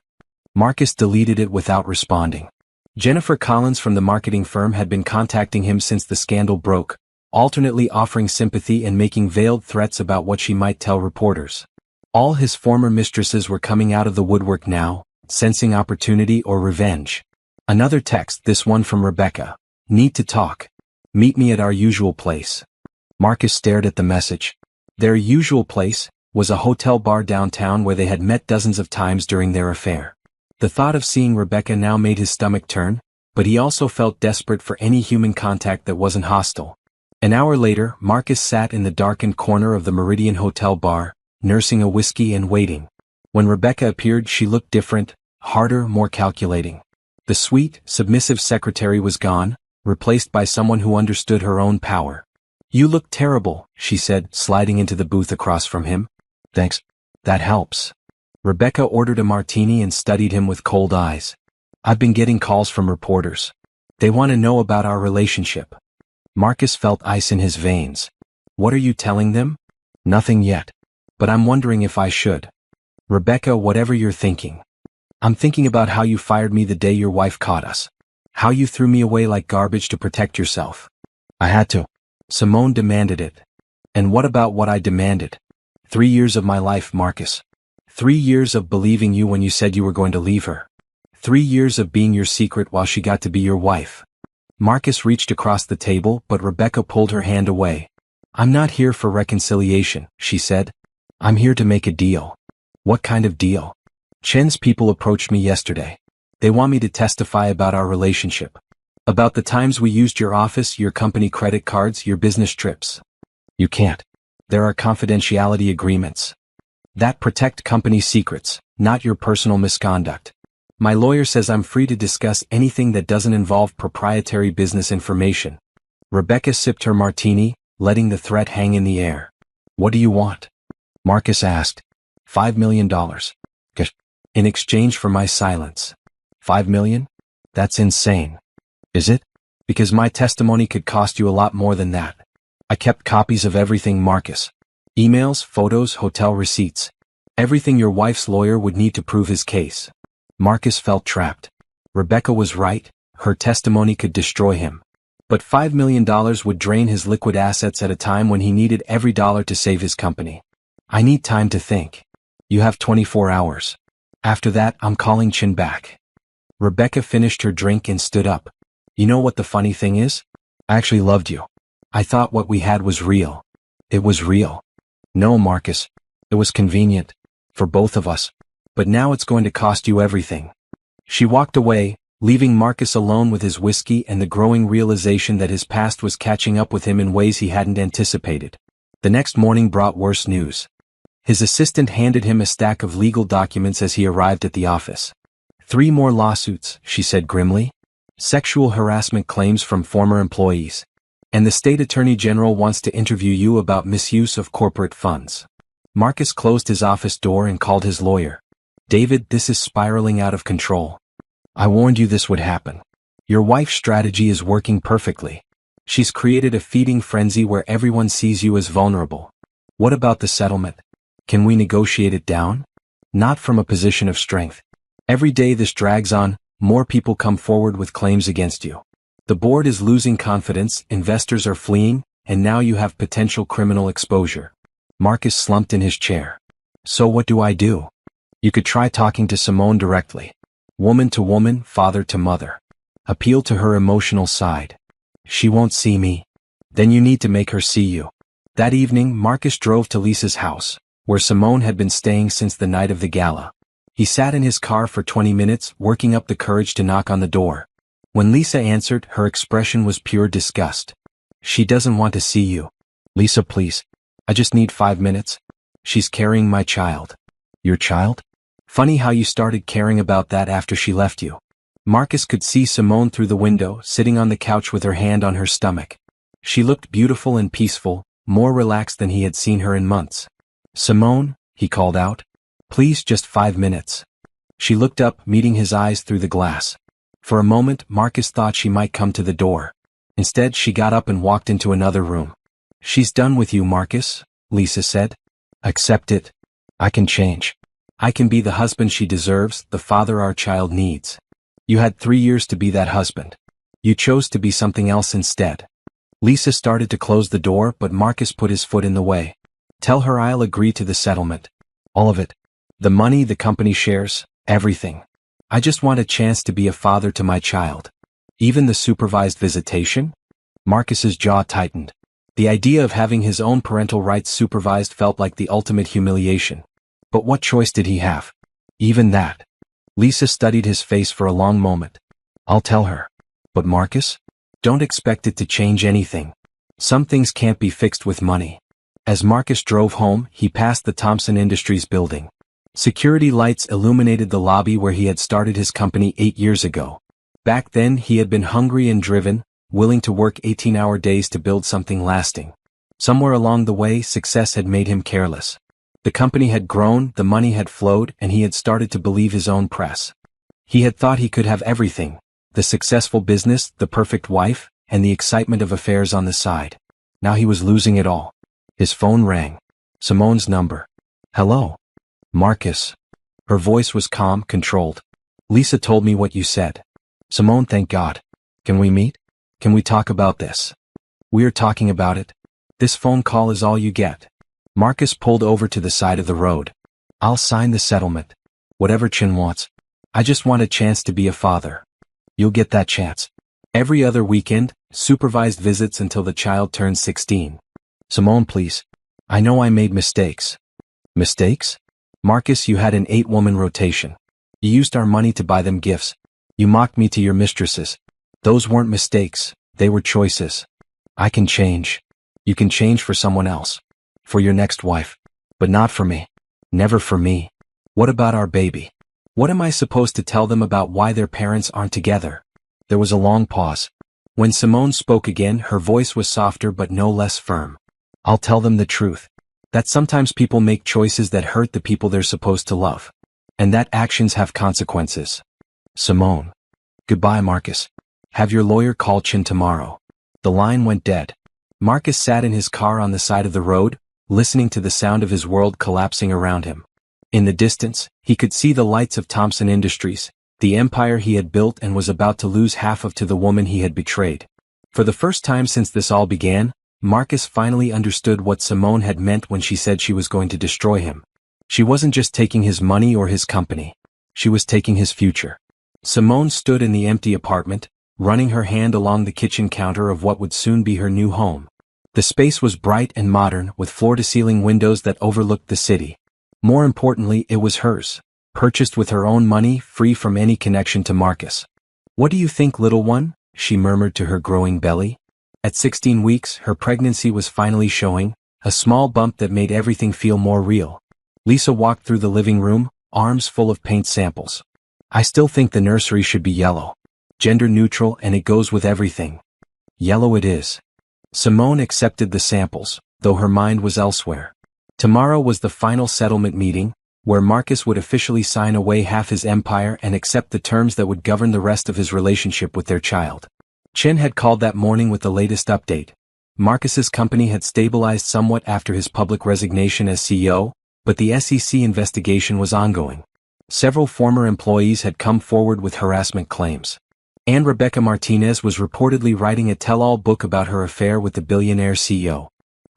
Marcus deleted it without responding. Jennifer Collins from the marketing firm had been contacting him since the scandal broke, alternately offering sympathy and making veiled threats about what she might tell reporters. All his former mistresses were coming out of the woodwork now, sensing opportunity or revenge. Another text, this one from Rebecca. Need to talk. Meet me at our usual place. Marcus stared at the message. Their usual place was a hotel bar downtown where they had met dozens of times during their affair. The thought of seeing Rebecca now made his stomach turn, but he also felt desperate for any human contact that wasn't hostile. An hour later, Marcus sat in the darkened corner of the Meridian Hotel bar, nursing a whiskey and waiting. When Rebecca appeared, she looked different, harder, more calculating. The sweet, submissive secretary was gone, replaced by someone who understood her own power. You look terrible, she said, sliding into the booth across from him. Thanks. That helps. Rebecca ordered a martini and studied him with cold eyes. I've been getting calls from reporters. They want to know about our relationship. Marcus felt ice in his veins. What are you telling them? Nothing yet. But I'm wondering if I should. Rebecca, whatever you're thinking. I'm thinking about how you fired me the day your wife caught us. How you threw me away like garbage to protect yourself. I had to. Simone demanded it. And what about what I demanded? 3 years of my life, Marcus. 3 years of believing you when you said you were going to leave her. 3 years of being your secret while she got to be your wife. Marcus reached across the table, but Rebecca pulled her hand away. I'm not here for reconciliation, she said. I'm here to make a deal. What kind of deal? Chen's people approached me yesterday. They want me to testify about our relationship. About the times we used your office, your company credit cards, your business trips. You can't. There are confidentiality agreements that protect company secrets, not your personal misconduct. My lawyer says I'm free to discuss anything that doesn't involve proprietary business information. Rebecca sipped her martini, letting the threat hang in the air. What do you want? Marcus asked. $5 million. In exchange for my silence. $5 million? That's insane. Is it? Because my testimony could cost you a lot more than that. I kept copies of everything, Marcus. Emails, photos, hotel receipts. Everything your wife's lawyer would need to prove his case. Marcus felt trapped. Rebecca was right, her testimony could destroy him. But $5 million would drain his liquid assets at a time when he needed every dollar to save his company. I need time to think. You have 24 hours. After that, I'm calling Chen back. Rebecca finished her drink and stood up. You know what the funny thing is? I actually loved you. I thought what we had was real. It was real. No, Marcus. It was convenient. For both of us. But now it's going to cost you everything. She walked away, leaving Marcus alone with his whiskey and the growing realization that his past was catching up with him in ways he hadn't anticipated. The next morning brought worse news. His assistant handed him a stack of legal documents as he arrived at the office. 3 more lawsuits, she said grimly. Sexual harassment claims from former employees. And the state attorney general wants to interview you about misuse of corporate funds. Marcus closed his office door and called his lawyer. David, this is spiraling out of control. I warned you this would happen. Your wife's strategy is working perfectly. She's created a feeding frenzy where everyone sees you as vulnerable. What about the settlement? Can we negotiate it down? Not from a position of strength. Every day this drags on, more people come forward with claims against you. The board is losing confidence, investors are fleeing, and now you have potential criminal exposure. Marcus slumped in his chair. So what do I do? You could try talking to Simone directly. Woman to woman, father to mother. Appeal to her emotional side. She won't see me. Then you need to make her see you. That evening, Marcus drove to Lisa's house, where Simone had been staying since the night of the gala. He sat in his car for 20 minutes, working up the courage to knock on the door. When Lisa answered, her expression was pure disgust. She doesn't want to see you. Lisa, please. I just need 5 minutes. She's carrying my child. Your child? Funny how you started caring about that after she left you. Marcus could see Simone through the window, sitting on the couch with her hand on her stomach. She looked beautiful and peaceful, more relaxed than he had seen her in months. Simone, he called out. Please, just 5 minutes. She looked up, meeting his eyes through the glass. For a moment, Marcus thought she might come to the door. Instead, she got up and walked into another room. She's done with you, Marcus, Lisa said. Accept it. I can change. I can be the husband she deserves, the father our child needs. You had 3 years to be that husband. You chose to be something else instead. Lisa started to close the door, but Marcus put his foot in the way. Tell her I'll agree to the settlement. All of it. The money, the company shares, everything. I just want a chance to be a father to my child. Even the supervised visitation? Marcus's jaw tightened. The idea of having his own parental rights supervised felt like the ultimate humiliation. But what choice did he have? Even that. Lisa studied his face for a long moment. I'll tell her. But Marcus? Don't expect it to change anything. Some things can't be fixed with money. As Marcus drove home, he passed the Thompson Industries building. Security lights illuminated the lobby where he had started his company 8 years ago. Back then he had been hungry and driven, willing to work 18-hour days to build something lasting. Somewhere along the way, success had made him careless. The company had grown, the money had flowed, and he had started to believe his own press. He had thought he could have everything: the successful business, the perfect wife, and the excitement of affairs on the side. Now he was losing it all. His phone rang. Simone's number. Hello? Marcus. Her voice was calm, controlled. Lisa told me what you said. Simone, thank God. Can we meet? Can we talk about this? We're talking about it. This phone call is all you get. Marcus pulled over to the side of the road. I'll sign the settlement. Whatever Chin wants. I just want a chance to be a father. You'll get that chance. Every other weekend, supervised visits until the child turns 16. Simone, please. I know I made mistakes. Mistakes? Marcus, you had an 8-woman rotation. You used our money to buy them gifts. You mocked me to your mistresses. Those weren't mistakes, they were choices. I can change. You can change for someone else. For your next wife. But not for me. Never for me. What about our baby? What am I supposed to tell them about why their parents aren't together? There was a long pause. When Simone spoke again, her voice was softer but no less firm. I'll tell them the truth. That sometimes people make choices that hurt the people they're supposed to love. And that actions have consequences. Simone. Goodbye, Marcus. Have your lawyer call Chin tomorrow. The line went dead. Marcus sat in his car on the side of the road, listening to the sound of his world collapsing around him. In the distance, he could see the lights of Thompson Industries, the empire he had built and was about to lose half of to the woman he had betrayed. For the first time since this all began, Marcus finally understood what Simone had meant when she said she was going to destroy him. She wasn't just taking his money or his company. She was taking his future. Simone stood in the empty apartment, running her hand along the kitchen counter of what would soon be her new home. The space was bright and modern, with floor-to-ceiling windows that overlooked the city. More importantly, it was hers, purchased with her own money, free from any connection to Marcus. What do you think, little one? She murmured to her growing belly. At 16 weeks, her pregnancy was finally showing, a small bump that made everything feel more real. Lisa walked through the living room, arms full of paint samples. I still think the nursery should be yellow. Gender neutral, and it goes with everything. Yellow it is. Simone accepted the samples, though her mind was elsewhere. Tomorrow was the final settlement meeting, where Marcus would officially sign away half his empire and accept the terms that would govern the rest of his relationship with their child. Chin had called that morning with the latest update. Marcus's company had stabilized somewhat after his public resignation as CEO, but the SEC investigation was ongoing. Several former employees had come forward with harassment claims. And Rebecca Martinez was reportedly writing a tell-all book about her affair with the Billionaire CEO.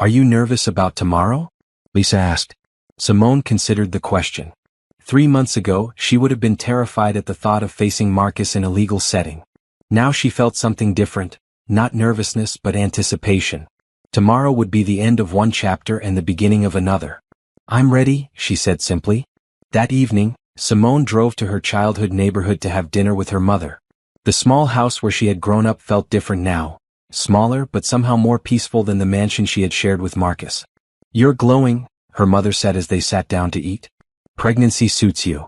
Are you nervous about tomorrow? Lisa asked. Simone considered the question. 3 months ago, she would have been terrified at the thought of facing Marcus in a legal setting. Now she felt something different, not nervousness but anticipation. Tomorrow would be the end of one chapter and the beginning of another. I'm ready, she said simply. That evening, Simone drove to her childhood neighborhood to have dinner with her mother. The small house where she had grown up felt different now, smaller but somehow more peaceful than the mansion she had shared with Marcus. You're glowing, her mother said as they sat down to eat. Pregnancy suits you.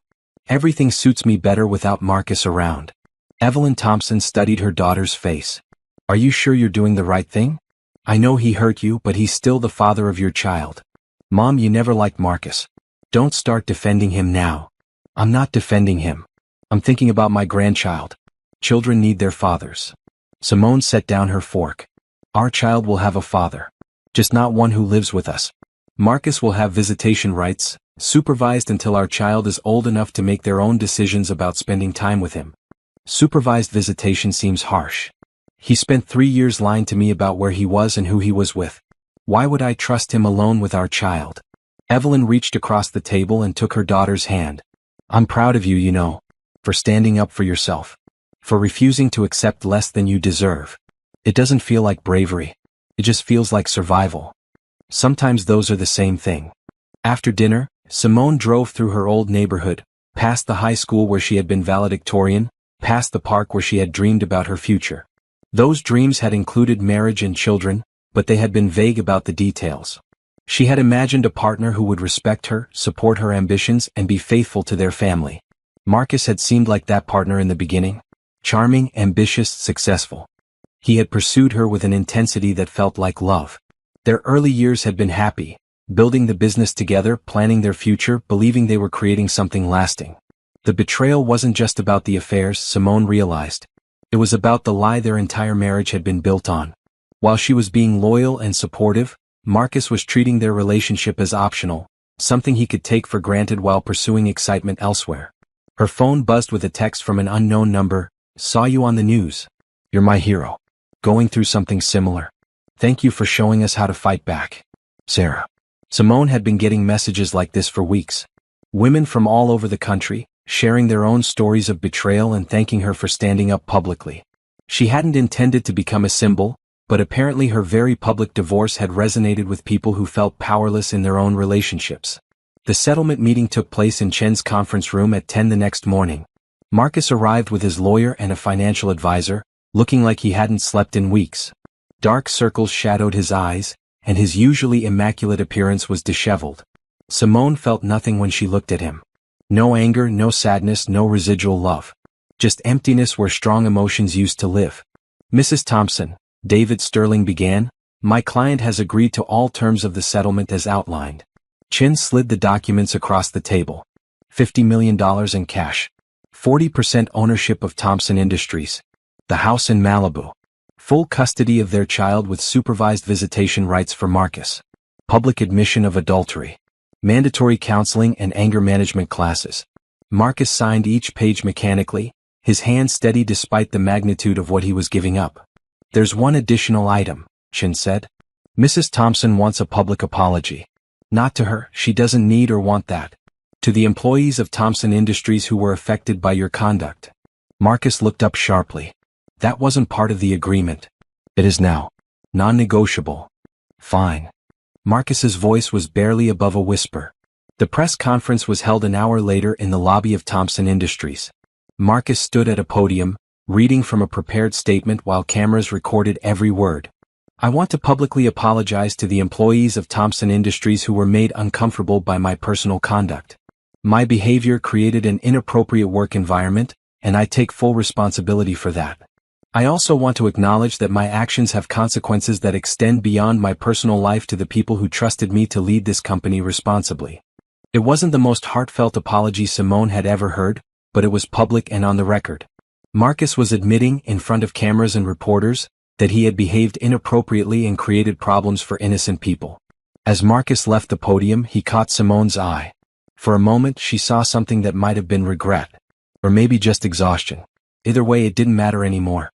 Everything suits me better without Marcus around. Evelyn Thompson studied her daughter's face. Are you sure you're doing the right thing? I know he hurt you, but he's still the father of your child. Mom, you never liked Marcus. Don't start defending him now. I'm not defending him. I'm thinking about my grandchild. Children need their fathers. Simone set down her fork. Our child will have a father. Just not one who lives with us. Marcus will have visitation rights, supervised until our child is old enough to make their own decisions about spending time with him. Supervised visitation seems harsh. He spent 3 years lying to me about where he was and who he was with. Why would I trust him alone with our child? Evelyn reached across the table and took her daughter's hand. I'm proud of you, you know. for standing up for yourself, for refusing to accept less than you deserve. It doesn't feel like bravery. It just feels like survival. Sometimes those are the same thing. After dinner, Simone drove through her old neighborhood, past the high school where she had been valedictorian, past the park where she had dreamed about her future. Those dreams had included marriage and children, but they had been vague about the details. She had imagined a partner who would respect her, support her ambitions, and be faithful to their family. Marcus had seemed like that partner in the beginning. Charming, ambitious, successful. He had pursued her with an intensity that felt like love. Their early years had been happy, building the business together, planning their future, believing they were creating something lasting. The betrayal wasn't just about the affairs, Simone realized. It was about the lie their entire marriage had been built on. While she was being loyal and supportive, Marcus was treating their relationship as optional, something he could take for granted while pursuing excitement elsewhere. Her phone buzzed with a text from an unknown number. "Saw you on the news. You're my hero. Going through something similar. Thank you for showing us how to fight back. Sarah." Simone had been getting messages like this for weeks. Women from all over the country, sharing their own stories of betrayal and thanking her for standing up publicly. She hadn't intended to become a symbol, but apparently her very public divorce had resonated with people who felt powerless in their own relationships. The settlement meeting took place in Chen's conference room at 10 the next morning. Marcus arrived with his lawyer and a financial advisor, looking like he hadn't slept in weeks. Dark circles shadowed his eyes, and his usually immaculate appearance was disheveled. Simone felt nothing when she looked at him. No anger, no sadness, no residual love. Just emptiness where strong emotions used to live. "Mrs. Thompson," David Sterling began, "my client has agreed to all terms of the settlement as outlined." Chen slid the documents across the table. $50 million in cash. 40% ownership of Thompson Industries. The house in Malibu. Full custody of their child with supervised visitation rights for Marcus. Public admission of adultery. Mandatory counseling and anger management classes. Marcus signed each page mechanically, his hand steady despite the magnitude of what he was giving up. "There's one additional item," Chen said. "Mrs. Thompson wants a public apology. Not to her, she doesn't need or want that. To the employees of Thompson Industries who were affected by your conduct." Marcus looked up sharply. "That wasn't part of the agreement." "It is now. Non-negotiable." "Fine." Marcus's voice was barely above a whisper. The press conference was held an hour later in the lobby of Thompson Industries. Marcus stood at a podium, reading from a prepared statement while cameras recorded every word. "I want to publicly apologize to the employees of Thompson Industries who were made uncomfortable by my personal conduct. My behavior created an inappropriate work environment, and I take full responsibility for that. I also want to acknowledge that my actions have consequences that extend beyond my personal life to the people who trusted me to lead this company responsibly." It wasn't the most heartfelt apology Simone had ever heard, but it was public and on the record. Marcus was admitting, in front of cameras and reporters, that he had behaved inappropriately and created problems for innocent people. As Marcus left the podium, he caught Simone's eye. For a moment, she saw something that might have been regret. Or maybe just exhaustion. Either way, it didn't matter anymore.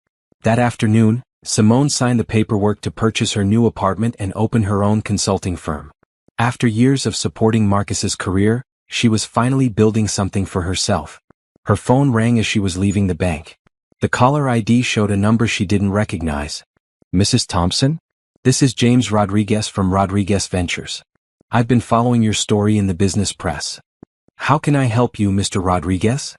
That afternoon, Simone signed the paperwork to purchase her new apartment and open her own consulting firm. After years of supporting Marcus's career, she was finally building something for herself. Her phone rang as she was leaving the bank. The caller ID showed a number she didn't recognize. "Mrs. Thompson? This is James Rodriguez from Rodriguez Ventures. I've been following your story in the business press. How can I help you, Mr. Rodriguez?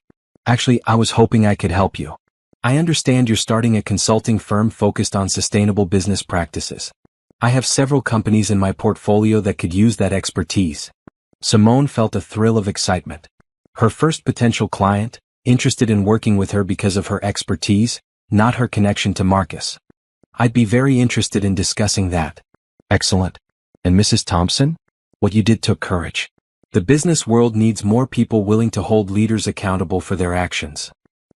Actually, I was hoping I could help you. I understand you're starting a consulting firm focused on sustainable business practices. I have several companies in my portfolio that could use that expertise." Simone felt a thrill of excitement. Her first potential client, interested in working with her because of her expertise, not her connection to Marcus. "I'd be very interested in discussing that." "Excellent. And Mrs. Thompson? What you did took courage. The business world needs more people willing to hold leaders accountable for their actions."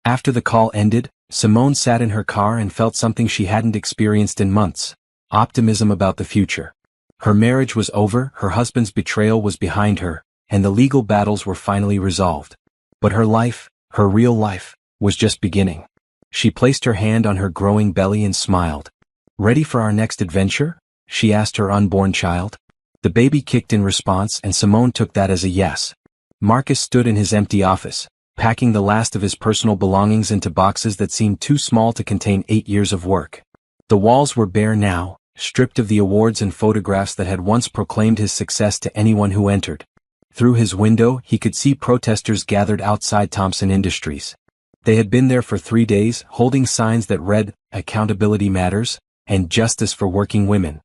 After the call ended, Simone sat in her car and felt something she hadn't experienced in months. Optimism about the future. Her marriage was over, her husband's betrayal was behind her, and the legal battles were finally resolved. But her life, her real life, was just beginning. She placed her hand on her growing belly and smiled. "Ready for our next adventure?" she asked her unborn child. The baby kicked in response and Simone took that as a yes. Marcus stood in his empty office, packing the last of his personal belongings into boxes that seemed too small to contain 8 years of work. The walls were bare now, stripped of the awards and photographs that had once proclaimed his success to anyone who entered. Through his window, he could see protesters gathered outside Thompson Industries. They had been there for 3 days, holding signs that read, "Accountability Matters," and "Justice for Working Women."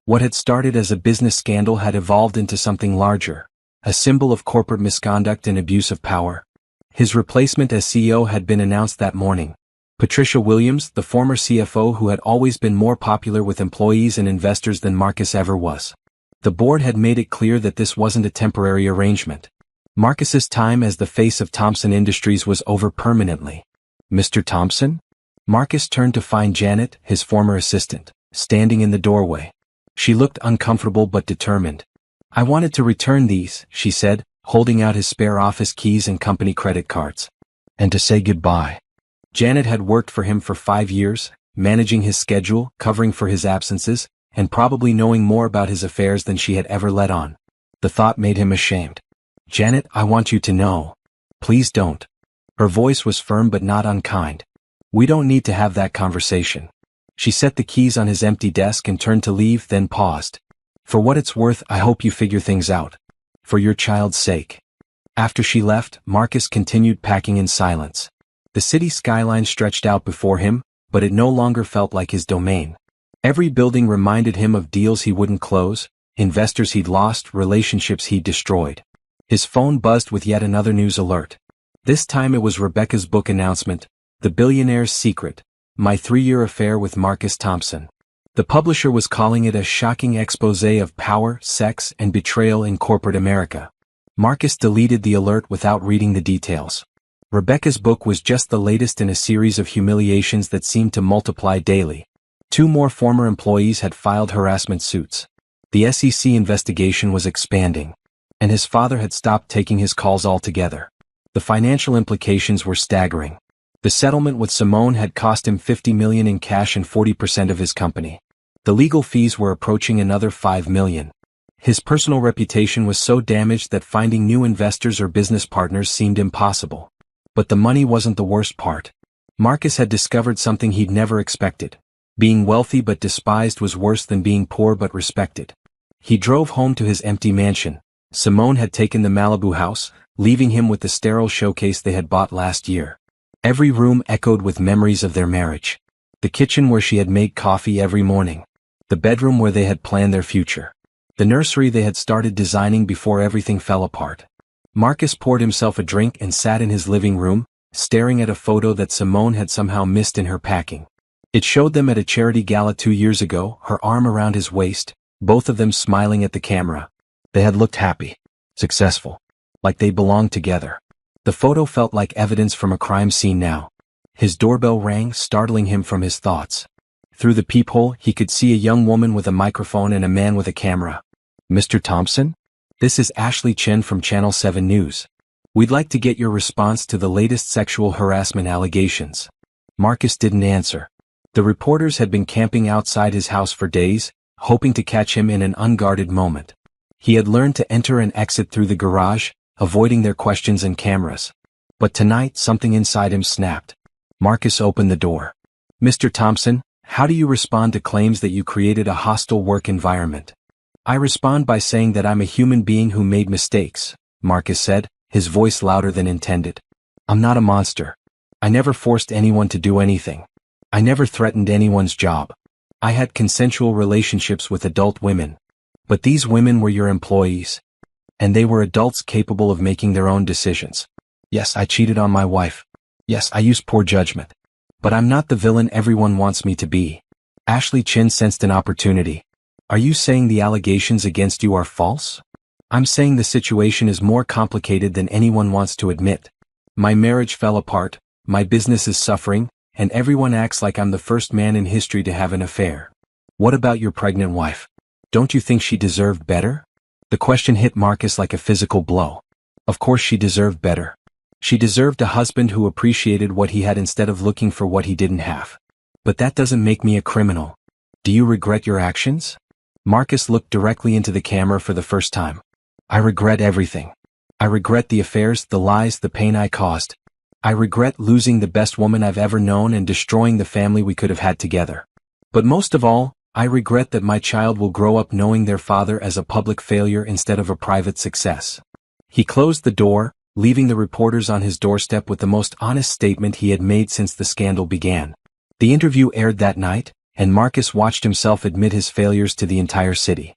What had started as a business scandal had evolved into something larger, a symbol of corporate misconduct and abuse of power. His replacement as CEO had been announced that morning. Patricia Williams, the former CFO who had always been more popular with employees and investors than Marcus ever was. The board had made it clear that this wasn't a temporary arrangement. Marcus's time as the face of Thompson Industries was over permanently. "Mr. Thompson?" Marcus turned to find Janet, his former assistant, standing in the doorway. She looked uncomfortable but determined. "I wanted to return these," she said, holding out his spare office keys and company credit cards. "And to say goodbye." Janet had worked for him for 5 years, managing his schedule, covering for his absences, and probably knowing more about his affairs than she had ever let on. The thought made him ashamed. "Janet, I want you to know. Please don't." Her voice was firm but not unkind. "We don't need to have that conversation." She set the keys on his empty desk and turned to leave, then paused. "For what it's worth, I hope you figure things out. For your child's sake." After she left, Marcus continued packing in silence. The city skyline stretched out before him, but it no longer felt like his domain. Every building reminded him of deals he wouldn't close, investors he'd lost, relationships he'd destroyed. His phone buzzed with yet another news alert. This time it was Rebecca's book announcement, The Billionaire's Secret, My 3-Year Affair with Marcus Thompson. The publisher was calling it a shocking exposé of power, sex, and betrayal in corporate America. Marcus deleted the alert without reading the details. Rebecca's book was just the latest in a series of humiliations that seemed to multiply daily. 2 more former employees had filed harassment suits. The SEC investigation was expanding. And his father had stopped taking his calls altogether. The financial implications were staggering. The settlement with Simone had cost him $50 million in cash and 40% of his company. The legal fees were approaching another $5 million. His personal reputation was so damaged that finding new investors or business partners seemed impossible. But the money wasn't the worst part. Marcus had discovered something he'd never expected. Being wealthy but despised was worse than being poor but respected. He drove home to his empty mansion. Simone had taken the Malibu house, leaving him with the sterile showcase they had bought last year. Every room echoed with memories of their marriage. The kitchen where she had made coffee every morning. The bedroom where they had planned their future. The nursery they had started designing before everything fell apart. Marcus poured himself a drink and sat in his living room, staring at a photo that Simone had somehow missed in her packing. It showed them at a charity gala 2 years ago, her arm around his waist, both of them smiling at the camera. They had looked happy, successful, like they belonged together. The photo felt like evidence from a crime scene now. His doorbell rang, startling him from his thoughts. Through the peephole, he could see a young woman with a microphone and a man with a camera. "Mr. Thompson? This is Ashley Chen from Channel 7 News. We'd like to get your response to the latest sexual harassment allegations." Marcus didn't answer. The reporters had been camping outside his house for days, hoping to catch him in an unguarded moment. He had learned to enter and exit through the garage, avoiding their questions and cameras. But tonight something inside him snapped. Marcus opened the door. "Mr. Thompson, how do you respond to claims that you created a hostile work environment?" "I respond by saying that I'm a human being who made mistakes," Marcus said, his voice louder than intended. "I'm not a monster. I never forced anyone to do anything. I never threatened anyone's job. I had consensual relationships with adult women. But these women were your employees. And they were adults capable of making their own decisions. Yes, I cheated on my wife. Yes, I used poor judgment. But I'm not the villain everyone wants me to be." Ashley Chen sensed an opportunity. "Are you saying the allegations against you are false?" "I'm saying the situation is more complicated than anyone wants to admit. My marriage fell apart, my business is suffering, and everyone acts like I'm the first man in history to have an affair. What about your pregnant wife? Don't you think she deserved better?" The question hit Marcus like a physical blow. Of course she deserved better. She deserved a husband who appreciated what he had instead of looking for what he didn't have. But that doesn't make me a criminal. Do you regret your actions? Marcus looked directly into the camera for the first time. "I regret everything. I regret the affairs, the lies, the pain I caused, I regret losing the best woman I've ever known and destroying the family we could have had together. But most of all, I regret that my child will grow up knowing their father as a public failure instead of a private success." He closed the door, leaving the reporters on his doorstep with the most honest statement he had made since the scandal began. The interview aired that night, and Marcus watched himself admit his failures to the entire city.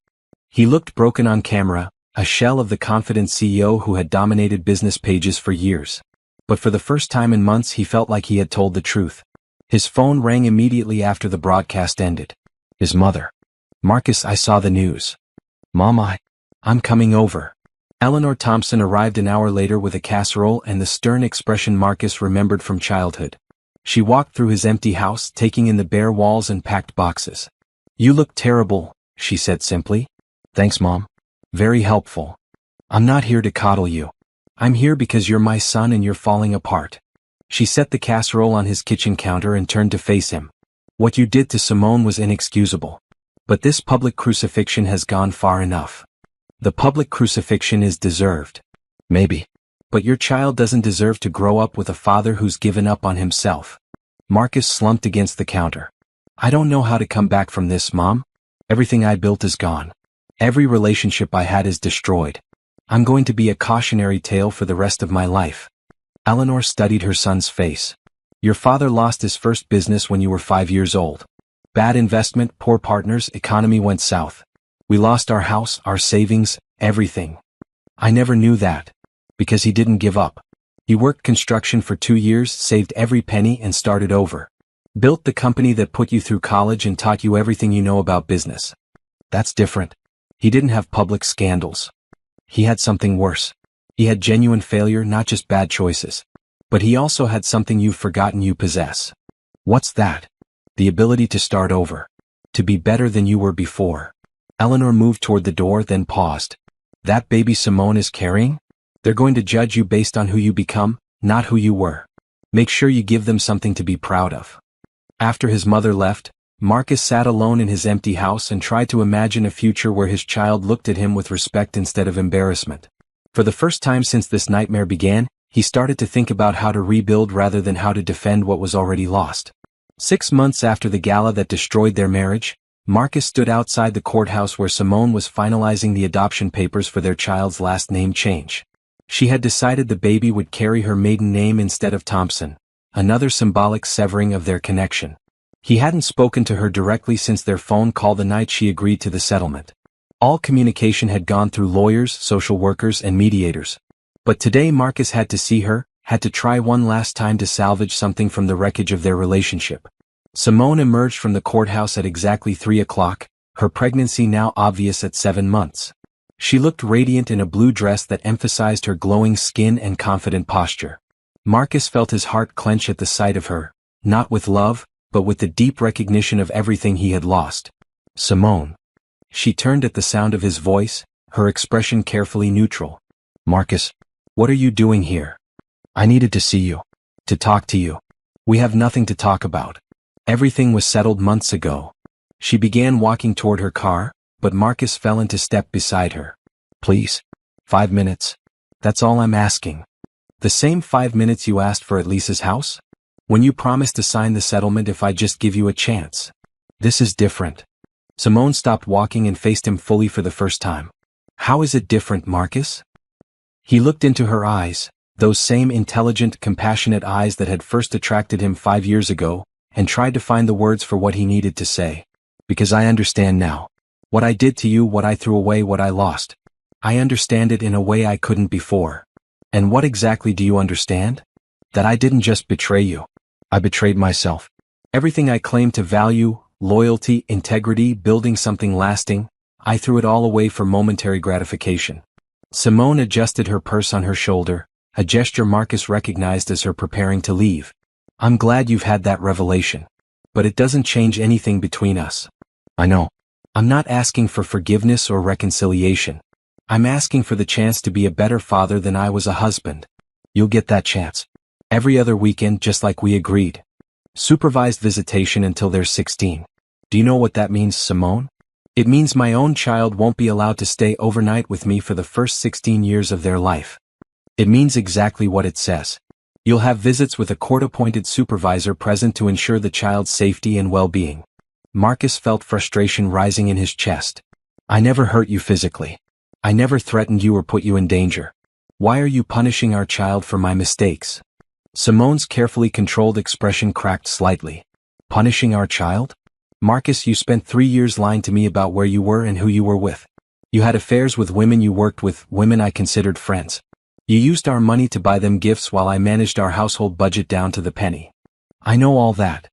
He looked broken on camera, a shell of the confident CEO who had dominated business pages for years. But for the first time in months he felt like he had told the truth. His phone rang immediately after the broadcast ended. His mother. "Marcus, I saw the news." "Mom, I'm coming over." Eleanor Thompson arrived an hour later with a casserole and the stern expression Marcus remembered from childhood. She walked through his empty house, taking in the bare walls and packed boxes. "You look terrible," she said simply. "Thanks, Mom. Very helpful. I'm not here to coddle you. I'm here because you're my son and you're falling apart." She set the casserole on his kitchen counter and turned to face him. "What you did to Simone was inexcusable. But this public crucifixion has gone far enough. The public crucifixion is deserved. Maybe. But your child doesn't deserve to grow up with a father who's given up on himself." Marcus slumped against the counter. "I don't know how to come back from this, Mom. Everything I built is gone. Every relationship I had is destroyed. I'm going to be a cautionary tale for the rest of my life." Eleanor studied her son's face. "Your father lost his first business when you were 5 years old. Bad investment, poor partners, economy went south. We lost our house, our savings, everything. I never knew that. Because he didn't give up. He worked construction for 2 years, saved every penny and started over. Built the company that put you through college and taught you everything you know about business. That's different. He didn't have public scandals. He had something worse. He had genuine failure, not just bad choices. But he also had something you've forgotten you possess." "What's that?" "The ability to start over. To be better than you were before." Eleanor moved toward the door, then paused. "That baby Simone is carrying? They're going to judge you based on who you become, not who you were. Make sure you give them something to be proud of." After his mother left, Marcus sat alone in his empty house and tried to imagine a future where his child looked at him with respect instead of embarrassment. For the first time since this nightmare began, he started to think about how to rebuild rather than how to defend what was already lost. 6 months after the gala that destroyed their marriage, Marcus stood outside the courthouse where Simone was finalizing the adoption papers for their child's last name change. She had decided the baby would carry her maiden name instead of Thompson, another symbolic severing of their connection. He hadn't spoken to her directly since their phone call the night she agreed to the settlement. All communication had gone through lawyers, social workers, and mediators. But today Marcus had to see her, had to try one last time to salvage something from the wreckage of their relationship. Simone emerged from the courthouse at exactly 3 o'clock, her pregnancy now obvious at 7 months. She looked radiant in a blue dress that emphasized her glowing skin and confident posture. Marcus felt his heart clench at the sight of her, not with love, but with the deep recognition of everything he had lost. "Simone." She turned at the sound of his voice, her expression carefully neutral. "Marcus, what are you doing here?" "I needed to see you. To talk to you. We have nothing to talk about. Everything was settled months ago." She began walking toward her car, but Marcus fell into step beside her. "Please. 5 minutes. That's all I'm asking." "The same 5 minutes you asked for at Lisa's house? When you promised to sign the settlement if I just give you a chance. This is different." Simone stopped walking and faced him fully for the first time. "How is it different, Marcus?" He looked into her eyes, those same intelligent, compassionate eyes that had first attracted him 5 years ago, and tried to find the words for what he needed to say. "Because I understand now. What I did to you, what I threw away, what I lost. I understand it in a way I couldn't before." "And what exactly do you understand?" "That I didn't just betray you. I betrayed myself. Everything I claimed to value, loyalty, integrity, building something lasting, I threw it all away for momentary gratification." Simone adjusted her purse on her shoulder, a gesture Marcus recognized as her preparing to leave. "I'm glad you've had that revelation. But it doesn't change anything between us." "I know. I'm not asking for forgiveness or reconciliation. I'm asking for the chance to be a better father than I was a husband. You'll get that chance. Every other weekend, just like we agreed. Supervised visitation until they're 16. Do you know what that means, Simone? It means my own child won't be allowed to stay overnight with me for the first 16 years of their life. It means exactly what it says. You'll have visits with a court-appointed supervisor present to ensure the child's safety and well-being. Marcus felt frustration rising in his chest. I never hurt you physically. I never threatened you or put you in danger. Why are you punishing our child for my mistakes? Simone's carefully controlled expression cracked slightly. Punishing our child? Marcus, you spent 3 years lying to me about where you were and who you were with. You had affairs with women you worked with, women I considered friends. You used our money to buy them gifts while I managed our household budget down to the penny. I know all that.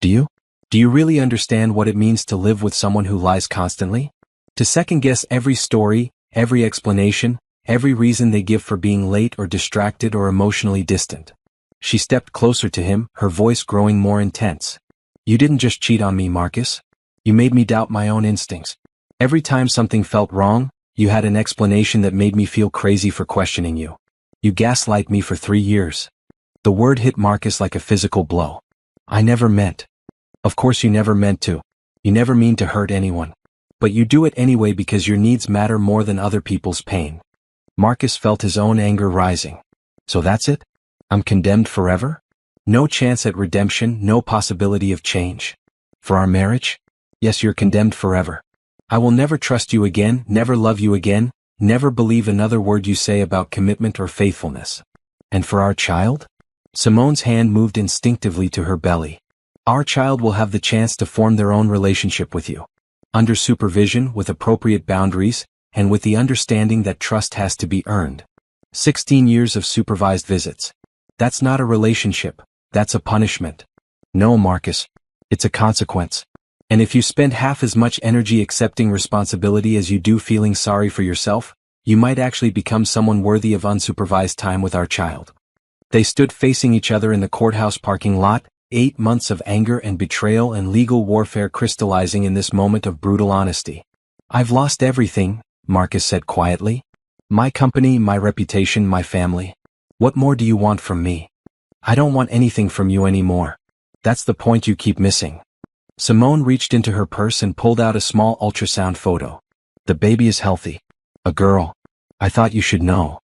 Do you? Do you really understand what it means to live with someone who lies constantly? To second-guess every story, every explanation, every reason they give for being late or distracted or emotionally distant. She stepped closer to him, her voice growing more intense. You didn't just cheat on me, Marcus. You made me doubt my own instincts. Every time something felt wrong, you had an explanation that made me feel crazy for questioning you. You gaslight me for 3 years. The word hit Marcus like a physical blow. I never meant. Of course you never meant to. You never mean to hurt anyone. But you do it anyway because your needs matter more than other people's pain. Marcus felt his own anger rising. So that's it? I'm condemned forever? No chance at redemption, no possibility of change. For our marriage? Yes, you're condemned forever. I will never trust you again, never love you again, never believe another word you say about commitment or faithfulness. And for our child? Simone's hand moved instinctively to her belly. Our child will have the chance to form their own relationship with you. Under supervision, with appropriate boundaries, and with the understanding that trust has to be earned. 16 years of supervised visits. That's not a relationship, that's a punishment. No, Marcus. It's a consequence. And if you spend half as much energy accepting responsibility as you do feeling sorry for yourself, you might actually become someone worthy of unsupervised time with our child. They stood facing each other in the courthouse parking lot, 8 months of anger and betrayal and legal warfare crystallizing in this moment of brutal honesty. I've lost everything, Marcus said quietly. My company, my reputation, my family. What more do you want from me? I don't want anything from you anymore. That's the point you keep missing. Simone reached into her purse and pulled out a small ultrasound photo. The baby is healthy. A girl. I thought you should know.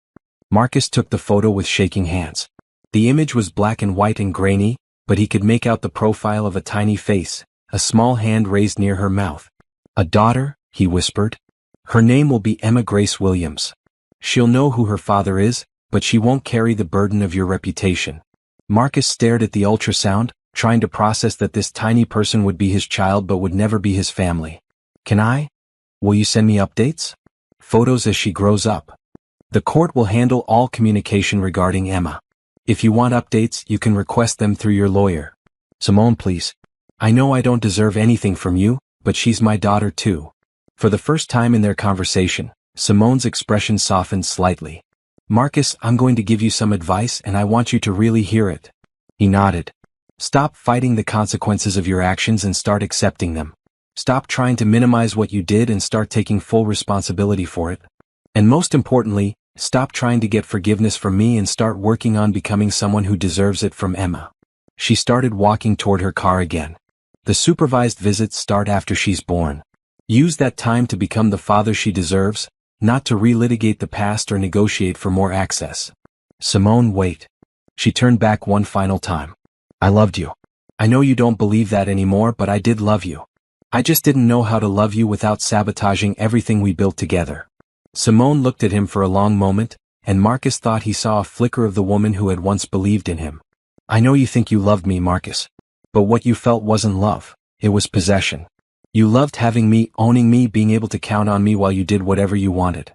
Marcus took the photo with shaking hands. The image was black and white and grainy, but he could make out the profile of a tiny face, a small hand raised near her mouth. A daughter, he whispered. Her name will be Emma Grace Williams. She'll know who her father is, but she won't carry the burden of your reputation. Marcus stared at the ultrasound, trying to process that this tiny person would be his child but would never be his family. Can I? Will you send me updates? Photos as she grows up. The court will handle all communication regarding Emma. If you want updates, you can request them through your lawyer. Simone, please. I know I don't deserve anything from you, but she's my daughter too. For the first time in their conversation, Simone's expression softened slightly. Marcus, I'm going to give you some advice and I want you to really hear it. He nodded. Stop fighting the consequences of your actions and start accepting them. Stop trying to minimize what you did and start taking full responsibility for it. And most importantly, stop trying to get forgiveness from me and start working on becoming someone who deserves it from Emma. She started walking toward her car again. The supervised visits start after she's born. Use that time to become the father she deserves, not to relitigate the past or negotiate for more access. Simone, wait. She turned back one final time. I loved you. I know you don't believe that anymore, but I did love you. I just didn't know how to love you without sabotaging everything we built together. Simone looked at him for a long moment, and Marcus thought he saw a flicker of the woman who had once believed in him. I know you think you loved me, Marcus. But what you felt wasn't love, it was possession. You loved having me, owning me, being able to count on me while you did whatever you wanted.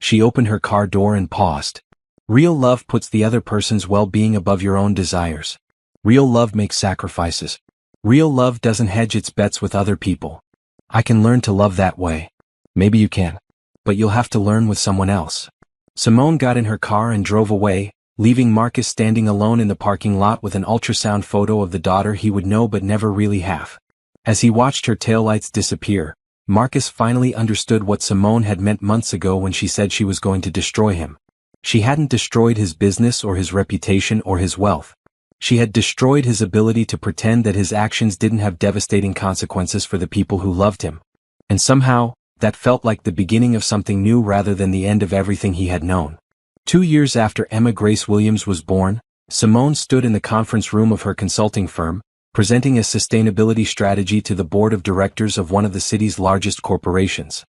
She opened her car door and paused. Real love puts the other person's well-being above your own desires. Real love makes sacrifices. Real love doesn't hedge its bets with other people. I can learn to love that way. Maybe you can. But you'll have to learn with someone else. Simone got in her car and drove away, leaving Marcus standing alone in the parking lot with an ultrasound photo of the daughter he would know but never really have. As he watched her taillights disappear, Marcus finally understood what Simone had meant months ago when she said she was going to destroy him. She hadn't destroyed his business or his reputation or his wealth. She had destroyed his ability to pretend that his actions didn't have devastating consequences for the people who loved him. And somehow, that felt like the beginning of something new rather than the end of everything he had known. 2 years after Emma Grace Williams was born, Simone stood in the conference room of her consulting firm, presenting a sustainability strategy to the board of directors of one of the city's largest corporations.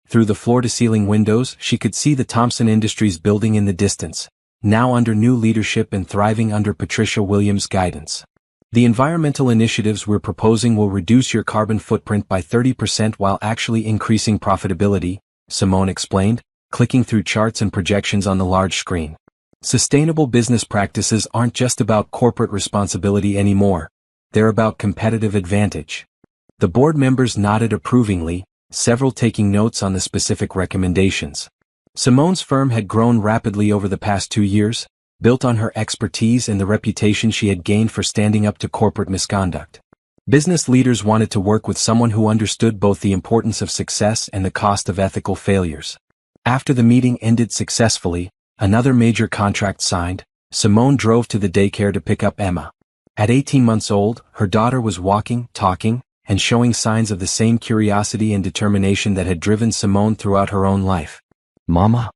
Through the floor-to-ceiling windows, she could see the Thompson Industries building in the distance, now under new leadership and thriving under Patricia Williams' guidance. The environmental initiatives we're proposing will reduce your carbon footprint by 30% while actually increasing profitability, Simone explained, clicking through charts and projections on the large screen. Sustainable business practices aren't just about corporate responsibility anymore. They're about competitive advantage. The board members nodded approvingly, several taking notes on the specific recommendations. Simone's firm had grown rapidly over the past 2 years, built on her expertise and the reputation she had gained for standing up to corporate misconduct. Business leaders wanted to work with someone who understood both the importance of success and the cost of ethical failures. After the meeting ended successfully, another major contract signed, Simone drove to the daycare to pick up Emma. At 18 months old, her daughter was walking, talking, and showing signs of the same curiosity and determination that had driven Simone throughout her own life. "Mama?"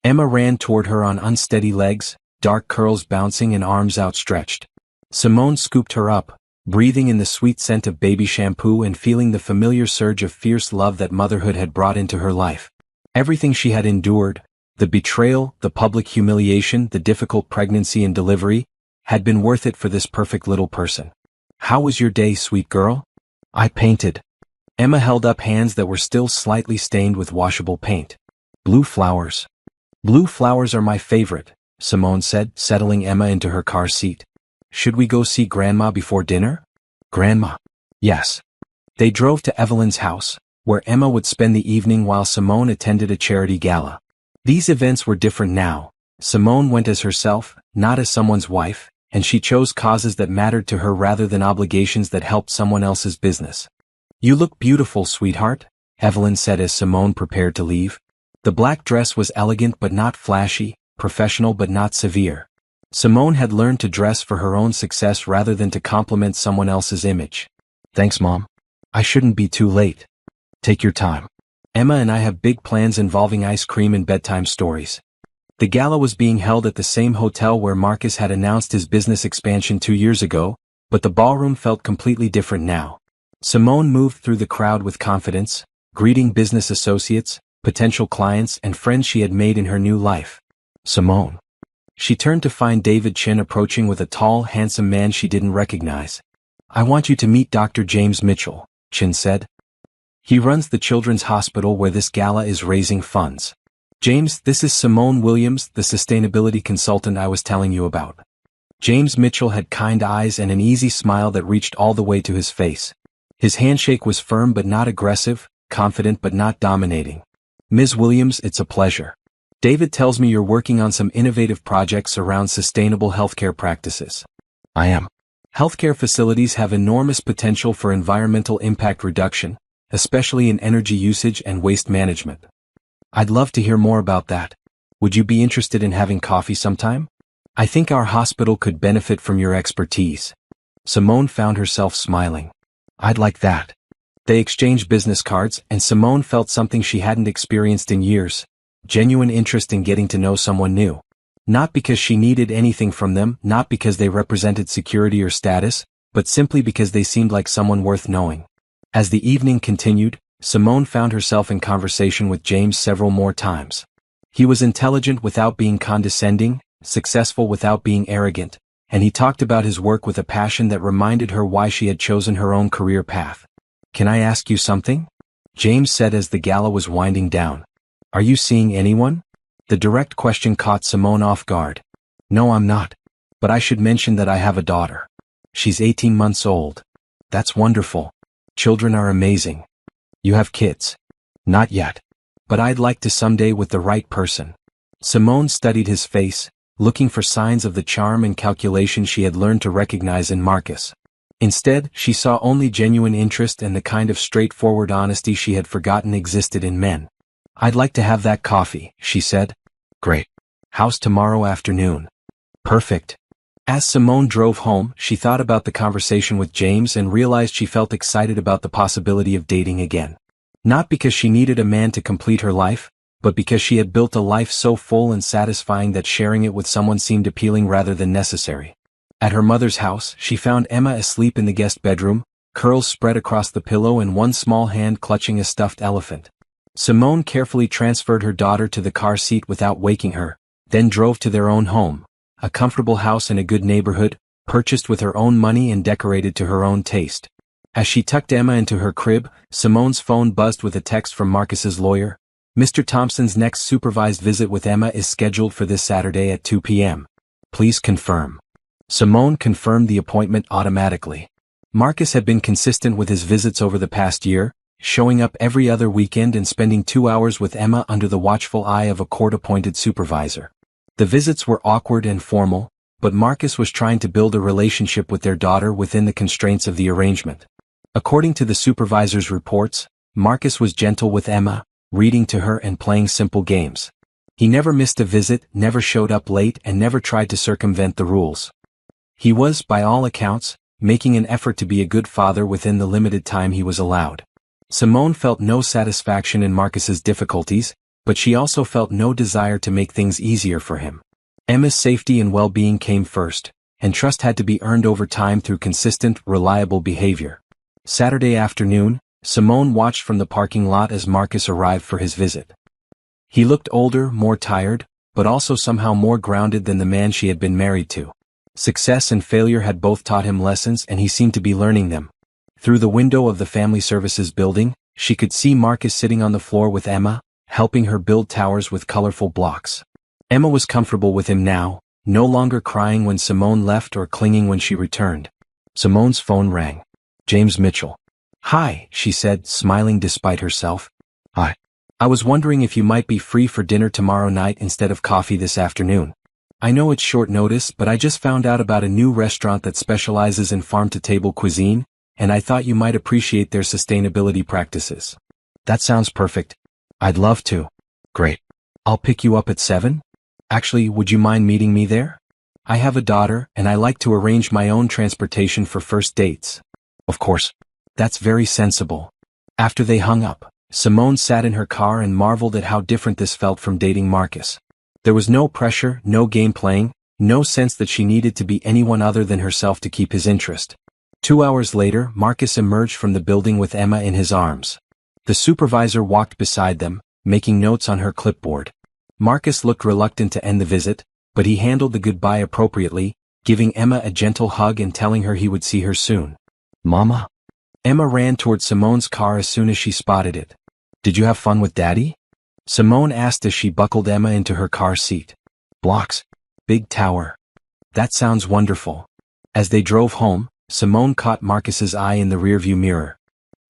Emma ran toward her on unsteady legs, dark curls bouncing and arms outstretched. Simone scooped her up, breathing in the sweet scent of baby shampoo and feeling the familiar surge of fierce love that motherhood had brought into her life. Everything she had endured, the betrayal, the public humiliation, the difficult pregnancy and delivery, had been worth it for this perfect little person. "How was your day, sweet girl?" "I painted." Emma held up hands that were still slightly stained with washable paint. "Blue flowers." "Blue flowers are my favorite," Simone said, settling Emma into her car seat. "Should we go see Grandma before dinner?" "Grandma?" "Yes." They drove to Evelyn's house, where Emma would spend the evening while Simone attended a charity gala. These events were different now. Simone went as herself, not as someone's wife, and she chose causes that mattered to her rather than obligations that helped someone else's business. "You look beautiful, sweetheart," Evelyn said as Simone prepared to leave. The black dress was elegant but not flashy, professional but not severe. Simone had learned to dress for her own success rather than to complement someone else's image. "Thanks, Mom. I shouldn't be too late." "Take your time. Emma and I have big plans involving ice cream and bedtime stories." The gala was being held at the same hotel where Marcus had announced his business expansion 2 years ago, but the ballroom felt completely different now. Simone moved through the crowd with confidence, greeting business associates, potential clients and friends she had made in her new life. "Simone." She turned to find David Chin approaching with a tall, handsome man she didn't recognize. "I want you to meet Dr. James Mitchell," Chin said. "He runs the children's hospital where this gala is raising funds. James, this is Simone Williams, the sustainability consultant I was telling you about." James Mitchell had kind eyes and an easy smile that reached all the way to his face. His handshake was firm but not aggressive, confident but not dominating. "Ms. Williams, it's a pleasure. David tells me you're working on some innovative projects around sustainable healthcare practices." "I am." Healthcare facilities have enormous potential for environmental impact reduction, especially in energy usage and waste management. "I'd love to hear more about that. Would you be interested in having coffee sometime? I think our hospital could benefit from your expertise." Simone found herself smiling. "I'd like that." They exchanged business cards, and Simone felt something she hadn't experienced in years, genuine interest in getting to know someone new. Not because she needed anything from them, not because they represented security or status, but simply because they seemed like someone worth knowing. As the evening continued, Simone found herself in conversation with James several more times. He was intelligent without being condescending, successful without being arrogant, and he talked about his work with a passion that reminded her why she had chosen her own career path. "Can I ask you something?" James said as the gala was winding down. "Are you seeing anyone?" The direct question caught Simone off guard. "No, I'm not. But I should mention that I have a daughter. She's 18 months old." "That's wonderful. Children are amazing." "You have kids?" "Not yet. But I'd like to someday with the right person." Simone studied his face, looking for signs of the charm and calculation she had learned to recognize in Marcus. Instead, she saw only genuine interest and the kind of straightforward honesty she had forgotten existed in men. "I'd like to have that coffee," she said. "Great. How's tomorrow afternoon?" "Perfect." As Simone drove home, she thought about the conversation with James and realized she felt excited about the possibility of dating again. Not because she needed a man to complete her life, but because she had built a life so full and satisfying that sharing it with someone seemed appealing rather than necessary. At her mother's house, she found Emma asleep in the guest bedroom, curls spread across the pillow and one small hand clutching a stuffed elephant. Simone carefully transferred her daughter to the car seat without waking her, then drove to their own home, a comfortable house in a good neighborhood, purchased with her own money and decorated to her own taste. As she tucked Emma into her crib, Simone's phone buzzed with a text from Marcus's lawyer. Mr. Thompson's next supervised visit with Emma is scheduled for this Saturday at 2 p.m. Please confirm. Simone confirmed the appointment automatically. Marcus had been consistent with his visits over the past year, showing up every other weekend and spending 2 hours with Emma under the watchful eye of a court-appointed supervisor. The visits were awkward and formal, but Marcus was trying to build a relationship with their daughter within the constraints of the arrangement. According to the supervisor's reports, Marcus was gentle with Emma, reading to her and playing simple games. He never missed a visit, never showed up late, and never tried to circumvent the rules. He was, by all accounts, making an effort to be a good father within the limited time he was allowed. Simone felt no satisfaction in Marcus's difficulties, but she also felt no desire to make things easier for him. Emma's safety and well-being came first, and trust had to be earned over time through consistent, reliable behavior. Saturday afternoon, Simone watched from the parking lot as Marcus arrived for his visit. He looked older, more tired, but also somehow more grounded than the man she had been married to. Success and failure had both taught him lessons and he seemed to be learning them. Through the window of the family services building, she could see Marcus sitting on the floor with Emma, helping her build towers with colorful blocks. Emma was comfortable with him now, no longer crying when Simone left or clinging when she returned. Simone's phone rang. James Mitchell. Hi, she said, smiling despite herself. Hi. I was wondering if you might be free for dinner tomorrow night instead of coffee this afternoon. I know it's short notice, but I just found out about a new restaurant that specializes in farm-to-table cuisine, and I thought you might appreciate their sustainability practices. That sounds perfect. I'd love to. Great. I'll pick you up at 7? Actually, would you mind meeting me there? I have a daughter, and I like to arrange my own transportation for first dates. Of course. That's very sensible. After they hung up, Simone sat in her car and marveled at how different this felt from dating Marcus. There was no pressure, no game playing, no sense that she needed to be anyone other than herself to keep his interest. 2 hours later, Marcus emerged from the building with Emma in his arms. The supervisor walked beside them, making notes on her clipboard. Marcus looked reluctant to end the visit, but he handled the goodbye appropriately, giving Emma a gentle hug and telling her he would see her soon. Mama? Emma ran toward Simone's car as soon as she spotted it. Did you have fun with Daddy? Simone asked as she buckled Emma into her car seat. Blocks. Big tower. That sounds wonderful. As they drove home, Simone caught Marcus's eye in the rearview mirror.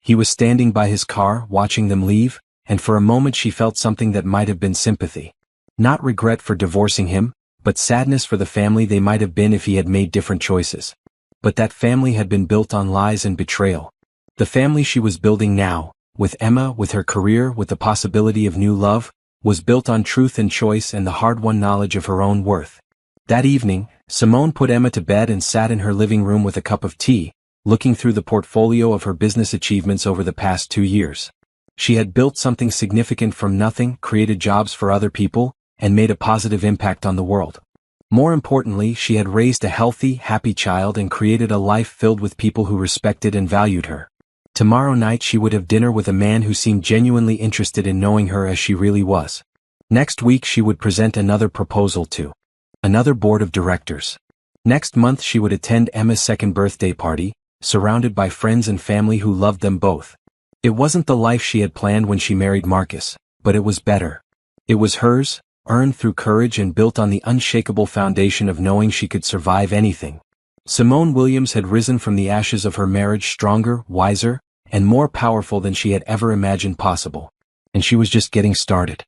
He was standing by his car, watching them leave, and for a moment she felt something that might have been sympathy. Not regret for divorcing him, but sadness for the family they might have been if he had made different choices. But that family had been built on lies and betrayal. The family she was building now, with Emma, with her career, with the possibility of new love, was built on truth and choice and the hard-won knowledge of her own worth. That evening, Simone put Emma to bed and sat in her living room with a cup of tea, looking through the portfolio of her business achievements over the past 2 years. She had built something significant from nothing, created jobs for other people, and made a positive impact on the world. More importantly, she had raised a healthy, happy child and created a life filled with people who respected and valued her. Tomorrow night she would have dinner with a man who seemed genuinely interested in knowing her as she really was. Next week she would present another proposal to another board of directors. Next month she would attend Emma's second birthday party, surrounded by friends and family who loved them both. It wasn't the life she had planned when she married Marcus, but it was better. It was hers, earned through courage and built on the unshakable foundation of knowing she could survive anything. Simone Williams had risen from the ashes of her marriage stronger, wiser, and more powerful than she had ever imagined possible. And she was just getting started.